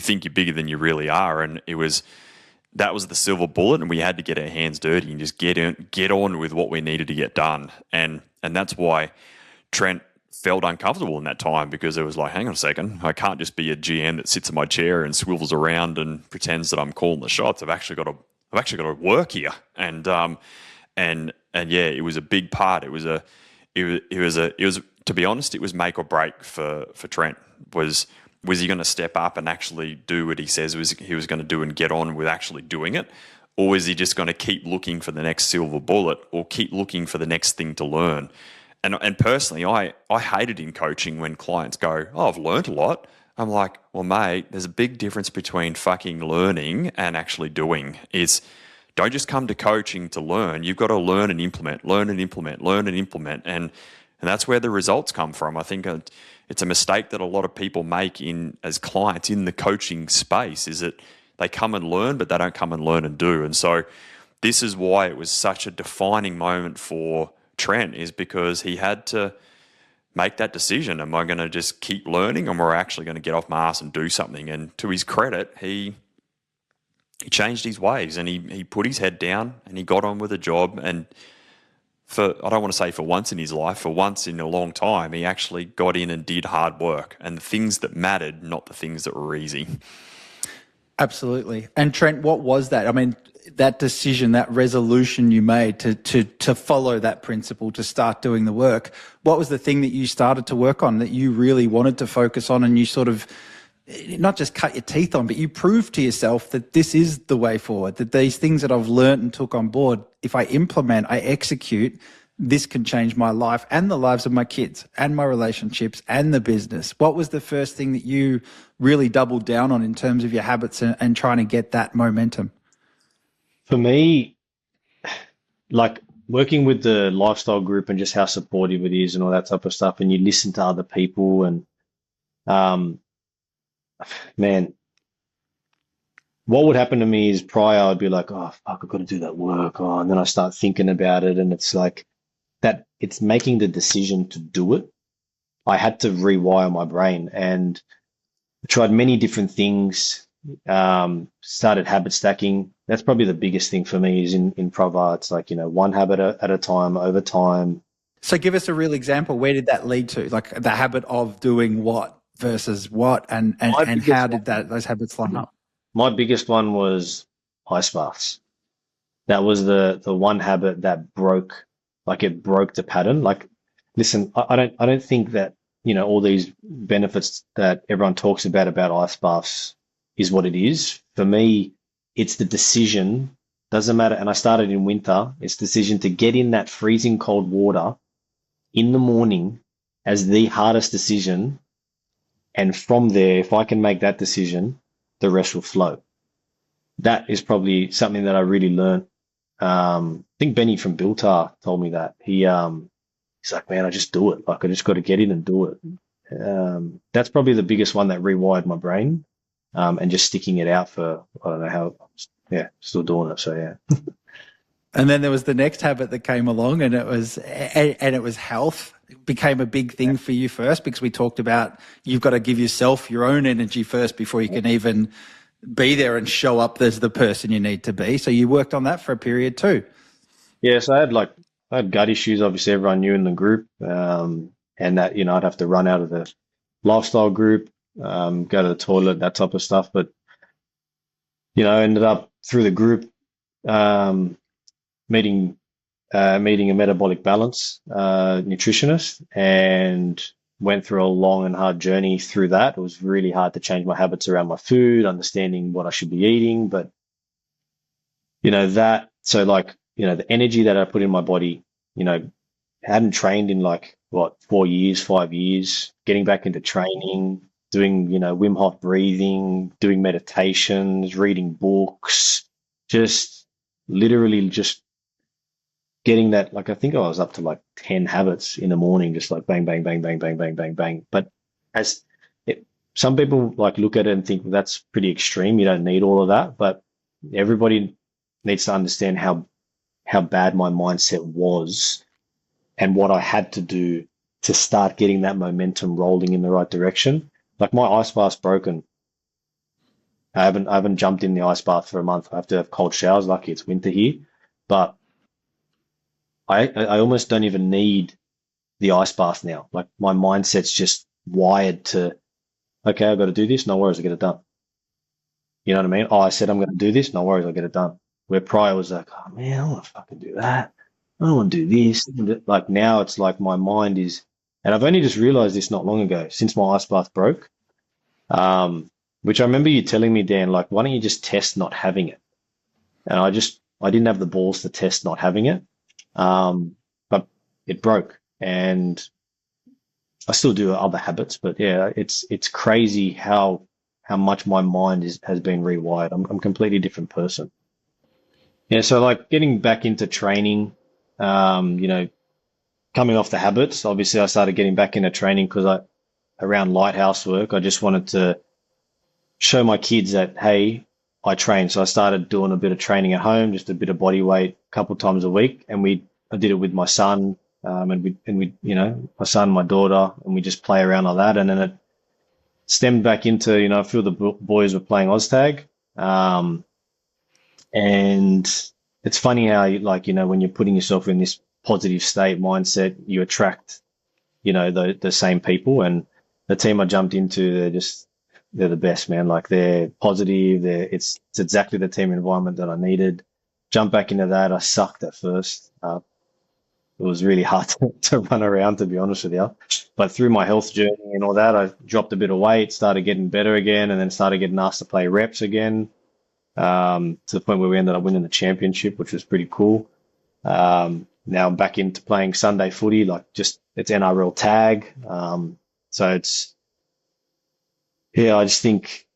think you're bigger than you really are, and that was the silver bullet, and we had to get our hands dirty and just get on with what we needed to get done. And that's why Trent felt uncomfortable in that time, because it was like, hang on a second, I can't just be a GM that sits in my chair and swivels around and pretends that I'm calling the shots. I've actually got to work here. And yeah, it was a big part. It was to be honest, it was make or break for Trent. Was he going to step up and actually do what he says he was going to do and get on with actually doing it? Or is he just going to keep looking for the next silver bullet, or keep looking for the next thing to learn? And personally, I hated in coaching when clients go, oh, I've learned a lot. I'm like, well, mate, there's a big difference between fucking learning and actually doing. Don't just come to coaching to learn. You've got to learn and implement, and that's where the results come from. I think it's a mistake that a lot of people make as clients in the coaching space, is that they come and learn, but they don't come and learn and do. And so this is why it was such a defining moment for Trent, is because he had to make that decision. Am I going to just keep learning, or am I actually going to get off my ass and do something? And to his credit, he changed his ways, and he put his head down and he got on with the job. And I don't want to say for once in his life, for once in a long time, he actually got in and did hard work, and the things that mattered, not the things that were easy. Absolutely. And Trent, what was that? I mean, that decision, that resolution you made to follow that principle, to start doing the work, what was the thing that you started to work on, that you really wanted to focus on, and you sort of not just cut your teeth on, but you proved to yourself that this is the way forward, that these things that I've learned and took on board, if I implement, I execute, this can change my life and the lives of my kids and my relationships and the business? What was the first thing that you really doubled down on in terms of your habits and trying to get that momentum? For me, like working with the lifestyle group and just how supportive it is and all that type of stuff, and you listen to other people, and man, what would happen to me is prior, I'd be like, oh, fuck, I've got to do that work. Oh, and then I start thinking about it, and it's like that, it's making the decision to do it. I had to rewire my brain, and I tried many different things. Started habit stacking. That's probably the biggest thing for me is in Pravar. It's like, one habit at a time over time. So give us a real example. Where did that lead to? Like the habit of doing what versus what, My and how biggest did those habits line up? my biggest one was ice baths. That was the one habit that broke the pattern. Like, listen, I don't think that, all these benefits that everyone talks about ice baths is what it is. For me, it's the decision, doesn't matter. And I started in winter, it's the decision to get in that freezing cold water in the morning as the hardest decision. And from there, if I can make that decision, the rest will flow. That is probably something that I really learned. I think Benny from Biltar told me that. He's like, man, I just do it. Like, I just got to get in and do it. That's probably the biggest one that rewired my brain. And just sticking it out for, I don't know how, yeah, still doing it. So yeah. And then there was the next habit that came along, and it was health. It became a big thing for you first, because we talked about you've got to give yourself your own energy first before you can even be there and show up as the person you need to be. So you worked on that for a period too. Yeah. So I had gut issues. Obviously, everyone knew in the group, and that, I'd have to run out of the lifestyle group, go to the toilet, that type of stuff. But, I ended up through the group, meeting meeting a metabolic balance nutritionist, and went through a long and hard journey through that. It was really hard to change my habits around my food, understanding what I should be eating. But the energy that I put in my body, hadn't trained in like what, 4 years, 5 years, getting back into training, doing, Wim Hof breathing, doing meditations, reading books, just literally just getting that. Like, I think I was up to like 10 habits in the morning, just like bang, bang, bang, bang, bang, bang, bang, bang. But as some people like look at it and think that's pretty extreme. You don't need all of that, but everybody needs to understand how bad my mindset was and what I had to do to start getting that momentum rolling in the right direction. Like, my ice bath's broken. I haven't jumped in the ice bath for a month. I have to have cold showers. Lucky it's winter here, but I almost don't even need the ice bath now. Like, my mindset's just wired to, okay, I've got to do this. No worries, I get it done. You know what I mean? Oh, I said I'm going to do this. No worries, I'll get it done. Where prior was like, oh man, I don't want to fucking do that. I don't want to do this. Like, now it's like my mind is, and I've only just realized this not long ago since my ice bath broke. Which I remember you telling me, Dan, like, why don't you just test not having it? And I didn't have the balls to test not having it. But it broke, and I still do other habits, but yeah, it's crazy how much my mind has been rewired. I'm a completely different person. Yeah, so like getting back into training, coming off the habits, obviously I started getting back into training because around lighthouse work, I just wanted to show my kids that, hey, I train. So I started doing a bit of training at home, just a bit of body weight a couple of times a week. And I did it with my son, and we, my son, my daughter, and we just play around like that. And then it stemmed back into, a few of the boys were playing OzTag. And it's funny how when you're putting yourself in this positive state mindset, you attract, the same people. And the team I jumped into, they're the best, man. Like, they're positive. It's exactly the team environment that I needed. Jump back into that. I sucked at first. It was really hard to run around, to be honest with you. But through my health journey and all that, I dropped a bit of weight, started getting better again, and then started getting asked to play reps again, to the point where we ended up winning the championship, which was pretty cool. Now I'm back into playing Sunday footy, it's NRL tag. So I just think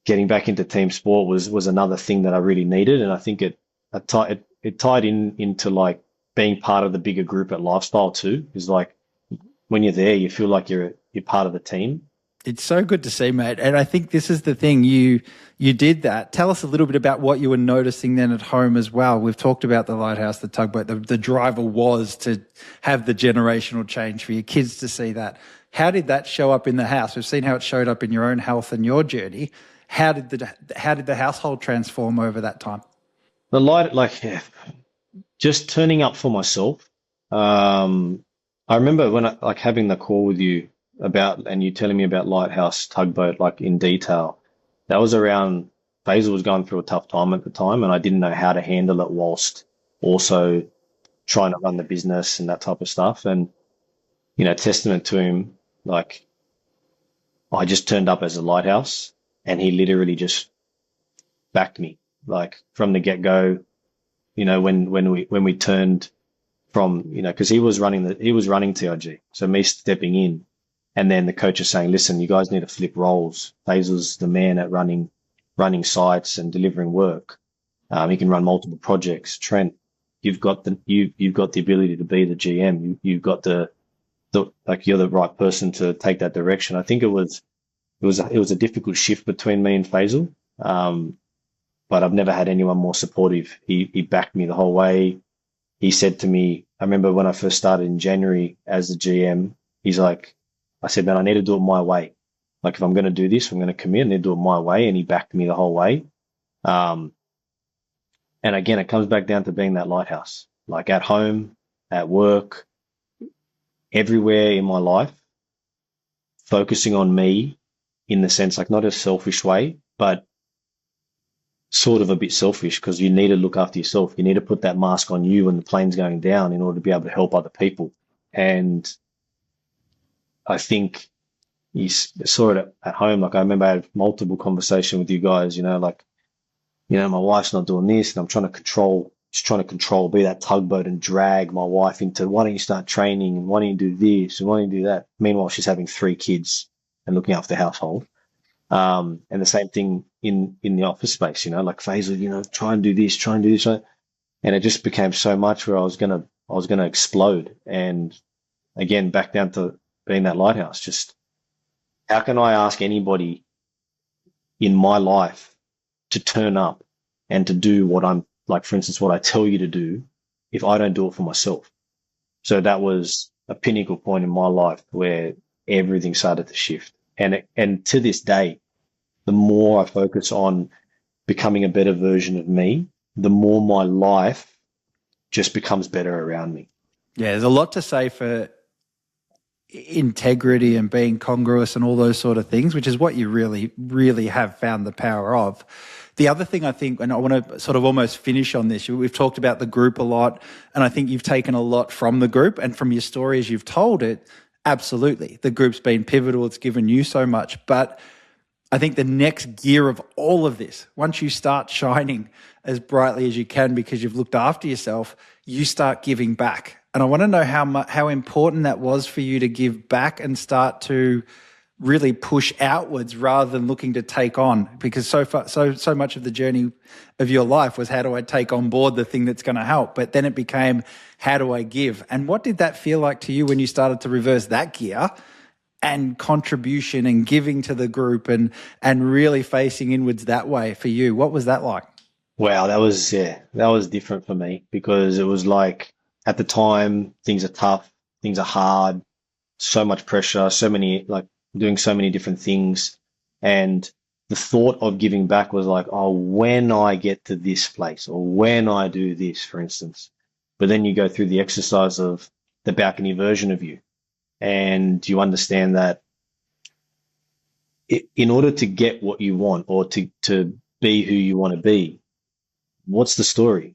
getting back into team sport was another thing that I really needed, and I think it tied into like being part of the bigger group at Lifestyle too. Is like, when you're there, you feel like you're part of the team. It's so good to see, mate. And I think this is the thing, you did that. Tell us a little bit about what you were noticing then at home as well. We've talked about the lighthouse, the tugboat. The driver was to have the generational change for your kids to see that. How did that show up in the house? We've seen how it showed up in your own health and your journey. how did the household transform over that time? The light, like, yeah, just turning up for myself. I remember when I like having the call with you about, and you telling me about Lighthouse Tugboat, like in detail. That was around Faisal was going through a tough time at the time, and I didn't know how to handle it whilst also trying to run the business and that type of stuff. And, testament to him, like, I just turned up as a lighthouse and he literally just backed me, like from the get go, when we turned from, because he was running TIG. So me stepping in and then the coach is saying, listen, you guys need to flip roles. Faisal's the man at running sites and delivering work. He can run multiple projects. Trent, you've got the ability to be the GM. You've got the like you're the right person to take that direction. I think it was a difficult shift between me and Faisal. But I've never had anyone more supportive. He backed me the whole way. He said to me, I remember when I first started in January as the GM, he's like, I said, man, I need to do it my way. Like if I'm going to do this, I'm going to commit, I need to do it my way. And he backed me the whole way. Um, and again, it comes back down to being that lighthouse, like at home, at work, everywhere in my life, focusing on me in the sense, like not a selfish way, but sort of a bit selfish because you need to look after yourself. You need to put that mask on you when the plane's going down in order to be able to help other people. And I think you saw it at home. Like I remember I had multiple conversations with you guys, my wife's not doing this and I'm just trying to control, be that tugboat and drag my wife into, why don't you start training and why don't you do this and why don't you do that? Meanwhile, she's having 3 kids and looking after the household. And the same thing in the office space, like Faisal, try and do this, try and do this. And it just became so much where I was gonna explode. And again, back down to being that lighthouse, just how can I ask anybody in my life to turn up and to do what I'm like, for instance, what I tell you to do if I don't do it for myself? So that was a pinnacle point in my life where everything started to shift. And to this day, the more I focus on becoming a better version of me, the more my life just becomes better around me. Yeah, there's a lot to say for integrity and being congruous and all those sort of things, which is what you really, really have found the power of. The other thing I think, and I want to sort of almost finish on this, we've talked about the group a lot, and I think you've taken a lot from the group and from your story as you've told it. Absolutely. The group's been pivotal. It's given you so much. But I think the next gear of all of this, once you start shining as brightly as you can because you've looked after yourself, you start giving back. And I want to know how important that was for you to give back and start to really push outwards rather than looking to take on, because so much of the journey of your life was how do I take on board the thing that's going to help, but then it became how do I give? And what did that feel like to you when you started to reverse that gear and contribution and giving to the group and really facing inwards that way for you? What was that like? Wow, that was different for me because it was like at the time things are tough, things are hard, so much pressure, so many like doing so many different things. And the thought of giving back was like, oh, when I get to this place or when I do this, for instance. But then you go through the exercise of the balcony version of you and you understand that in order to get what you want or to be who you want to be, what's the story?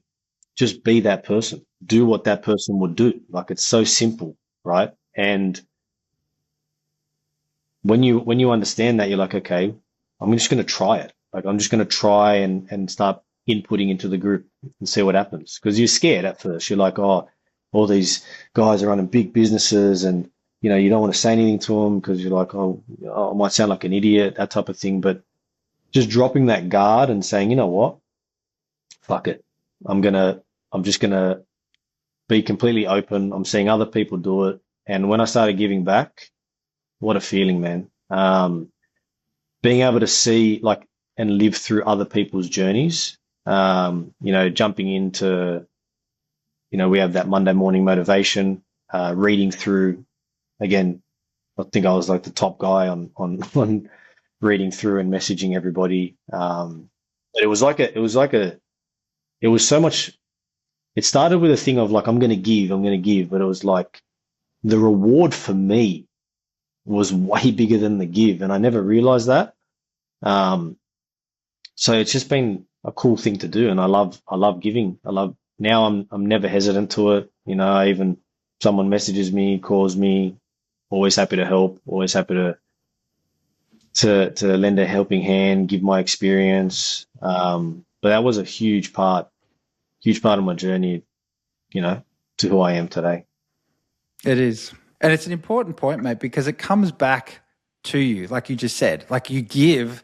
Just be that person. Do what that person would do. Like it's so simple, right? And when you understand that, you're like, okay, I'm just going to try it. Like I'm just going to try and start inputting into the group and see what happens. Because you're scared at first. You're like, oh, all these guys are running big businesses, and you don't want to say anything to them because you're like, oh, I might sound like an idiot, that type of thing. But just dropping that guard and saying, you know what, fuck it, I'm just gonna be completely open. I'm seeing other people do it, and when I started giving back, what a feeling, man. Being able to see like and live through other people's journeys. Jumping into, we have that Monday morning motivation, reading through again. I think I was like the top guy on reading through and messaging everybody. But it was so much. It started with a thing of like, I'm going to give, but it was like the reward for me was way bigger than the give, and I never realized that. Um, so it's just been a cool thing to do, and I love giving. Now I'm never hesitant to it. You know, I even someone messages me, calls me, always happy to help, always happy to lend a helping hand, give my experience. But that was a huge part of my journey, you know, to who I am today. It is. And it's an important point, mate, because it comes back to you, like you just said. Like you give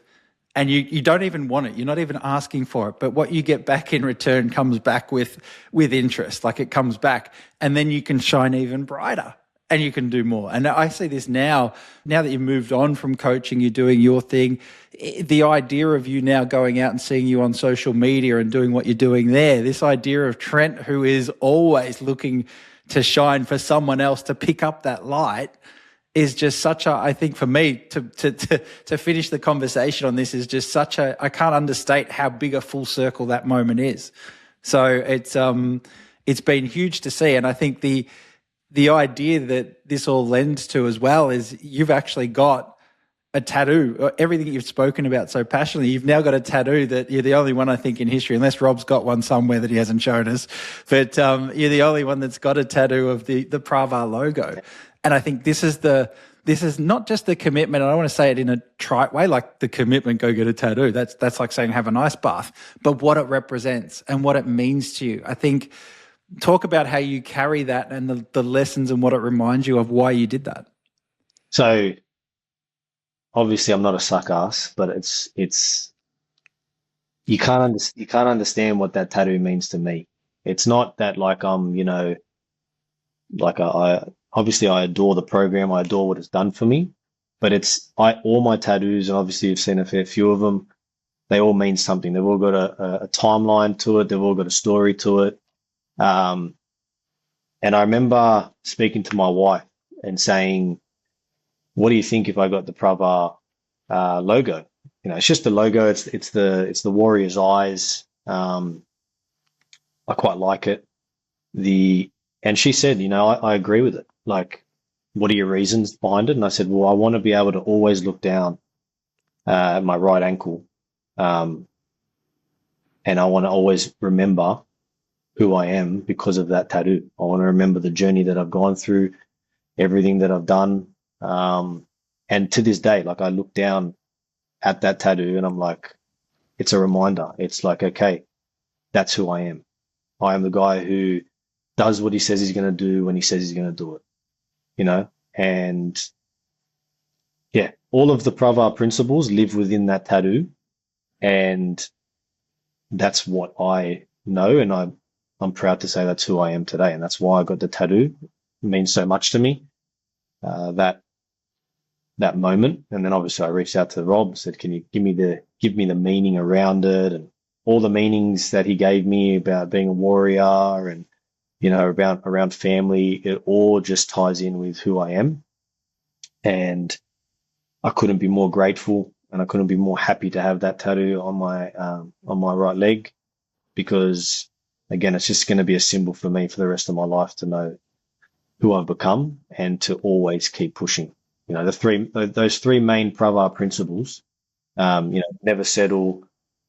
and you don't even want it. You're not even asking for it. But what you get back in return comes back with interest. Like it comes back, and then you can shine even brighter and you can do more. And I see this now that you've moved on from coaching, you're doing your thing. The idea of you now going out and seeing you on social media and doing what you're doing there, this idea of Trent, who is always looking to shine for someone else to pick up that light, is just such a, I think for me to finish the conversation on this is just such a, I can't understate how big a full circle that moment is. So it's been huge to see. And I think the idea that this all lends to as well is you've actually got a tattoo. Everything you've spoken about so passionately, you've now got a tattoo that you're the only one, I think, in history, unless Rob's got one somewhere that he hasn't shown us, but you're the only one that's got a tattoo of the Pravar logo. And I think this is not just the commitment. I don't want to say it in a trite way, like the commitment, go get a tattoo. That's like saying have an ice bath, but what it represents and what it means to you. I think talk about how you carry that and the lessons and what it reminds you of why you did that. So obviously I'm not a suck ass, but it's you can't understand what that tattoo means to me. It's not that like I'm, you know, like I obviously I adore the program, I adore what it's done for me, but all my tattoos, and obviously you've seen a fair few of them, they all mean something. They've all got a timeline to it. They've all got a story to it. And I remember speaking to my wife and saying, "What do you think if I got the Pravar logo? You know, it's just the logo. It's the warrior's eyes. I quite like it. And she said, you know, I agree with it. Like, what are your reasons behind it?" And I said, well, I want to be able to always look down at my right ankle, and I want to always remember who I am because of that tattoo. I want to remember the journey that I've gone through, everything that I've done. And to this day, like I look down at that tattoo and I'm like, it's a reminder. It's like, okay, that's who I am. I am the guy who does what he says he's going to do when he says he's going to do it, you know? And yeah, all of the Pravar principles live within that tattoo. And that's what I know. And I'm proud to say that's who I am today. And that's why I got the tattoo. It means so much to me, that moment. And then obviously I reached out to Rob, said, can you give me the meaning around it, and all the meanings that he gave me about being a warrior and, you know, around family. It all just ties in with who I am. And I couldn't be more grateful, and I couldn't be more happy to have that tattoo on my right leg, because again, it's just going to be a symbol for me for the rest of my life to know who I've become and to always keep pushing. You know, those three main Pravar principles, you know, never settle,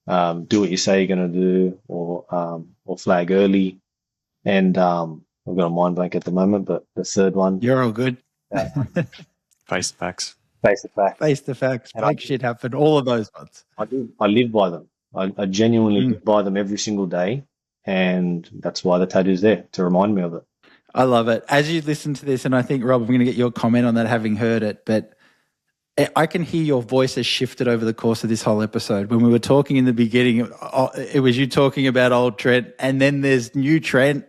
do what you say you're going to do, or flag early. And I've got a mind blank at the moment, but the third one. You're all good. Face the facts. Face the facts. Face the facts. Make shit happen. All of those ones. I live by them. I genuinely live by them every single day. And that's why the tattoo's there, to remind me of it. I love it. As you listen to this, and I think, Rob, I'm going to get your comment on that, having heard it, but I can hear your voice has shifted over the course of this whole episode. When we were talking in the beginning, it was you talking about old Trent, and then there's new Trent,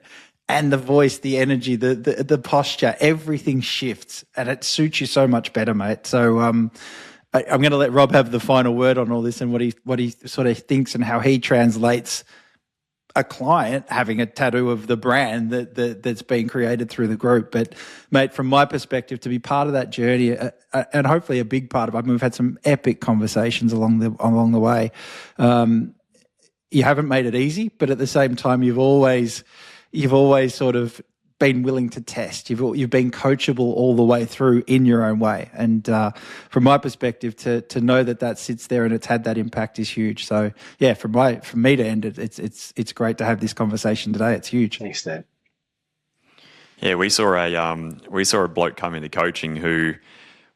and the voice, the energy, the posture, everything shifts, and it suits you so much better, mate. So I'm going to let Rob have the final word on all this and what he sort of thinks and how he translates a client having a tattoo of the brand that's been created through the group. But mate, from my perspective, to be part of that journey, and hopefully a big part of it, I mean, we've had some epic conversations along the way. You haven't made it easy, but at the same time, you've always sort of been willing to test. You've been coachable all the way through in your own way. And from my perspective, to know that sits there and it's had that impact is huge. So yeah, from me to end it, it's great to have this conversation today. It's huge. Thanks, Dave. Yeah, we saw a bloke come into coaching who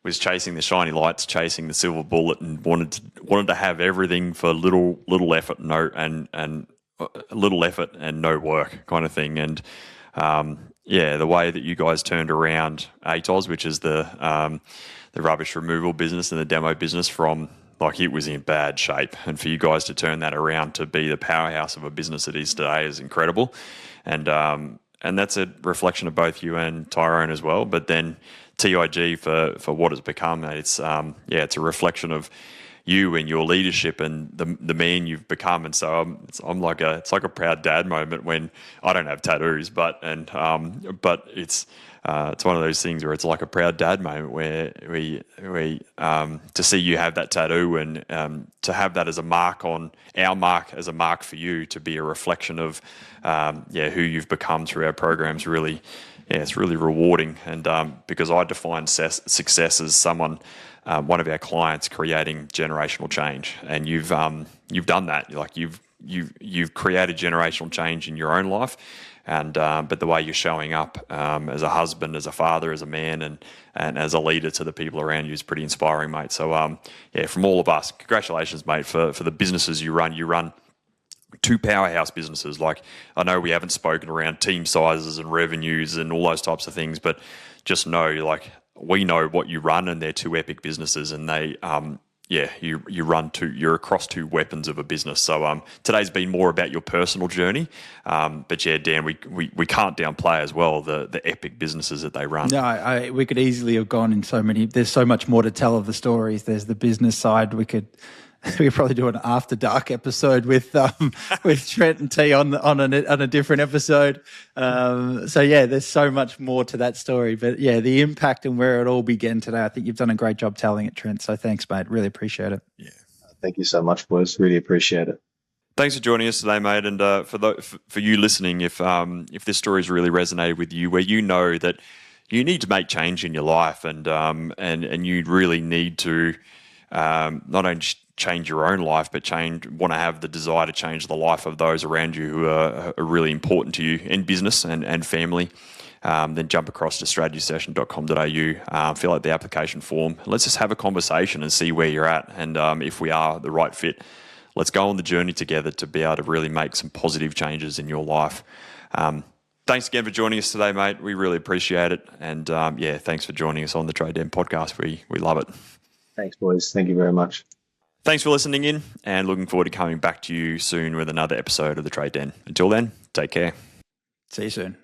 was chasing the shiny lights, chasing the silver bullet, and wanted to have everything for little effort, little effort and no work kind of thing. And the way that you guys turned around ATOS, which is the rubbish removal business and the demo business, from like it was in bad shape, and for you guys to turn that around to be the powerhouse of a business it is today is incredible. And that's a reflection of both you and Tyrone as well. But then TIG for what it's become, it's a reflection of you and your leadership and the man you've become. And so it's like a proud dad moment when I don't have tattoos, but it's one of those things where it's like a proud dad moment where we to see you have that tattoo and to have that as a mark on our mark, as a mark for you, to be a reflection of who you've become through our programs. Really, it's really rewarding. And because I define success as someone, one of our clients, creating generational change, and you've done that. Like you've created generational change in your own life, and but the way you're showing up as a husband, as a father, as a man, and as a leader to the people around you is pretty inspiring, mate. So from all of us, congratulations, mate, for the businesses you run. You run two powerhouse businesses. Like, I know we haven't spoken around team sizes and revenues and all those types of things, but just know, like, we know what you run, and they're two epic businesses, and they you're across two weapons of a business. So today's been more about your personal journey, but yeah, Dan, we can't downplay as well the epic businesses that they run. No, we could easily have gone in so many. There's so much more to tell of the stories. There's the business side. We could probably do an after dark episode with Trent and T on a different episode. So yeah, there's so much more to that story. But yeah, the impact and where it all began today, I think you've done a great job telling it, Trent. So thanks, mate. Really appreciate it. Yeah, thank you so much, boys. Really appreciate it. Thanks for joining us today, mate. And for you listening, if this story's really resonated with you, where you know that you need to make change in your life, and you really need to not only change your own life, but want to have the desire to change the life of those around you who are really important to you in business and family, then jump across to strategysession.com.au, fill out the application form. Let's just have a conversation and see where you're at. And if we are the right fit, let's go on the journey together to be able to really make some positive changes in your life. Thanks again for joining us today, mate. We really appreciate it. And thanks for joining us on the Trade Den podcast. We love it. Thanks, boys. Thank you very much. Thanks for listening in, and looking forward to coming back to you soon with another episode of the Trade Den. Until then, take care. See you soon.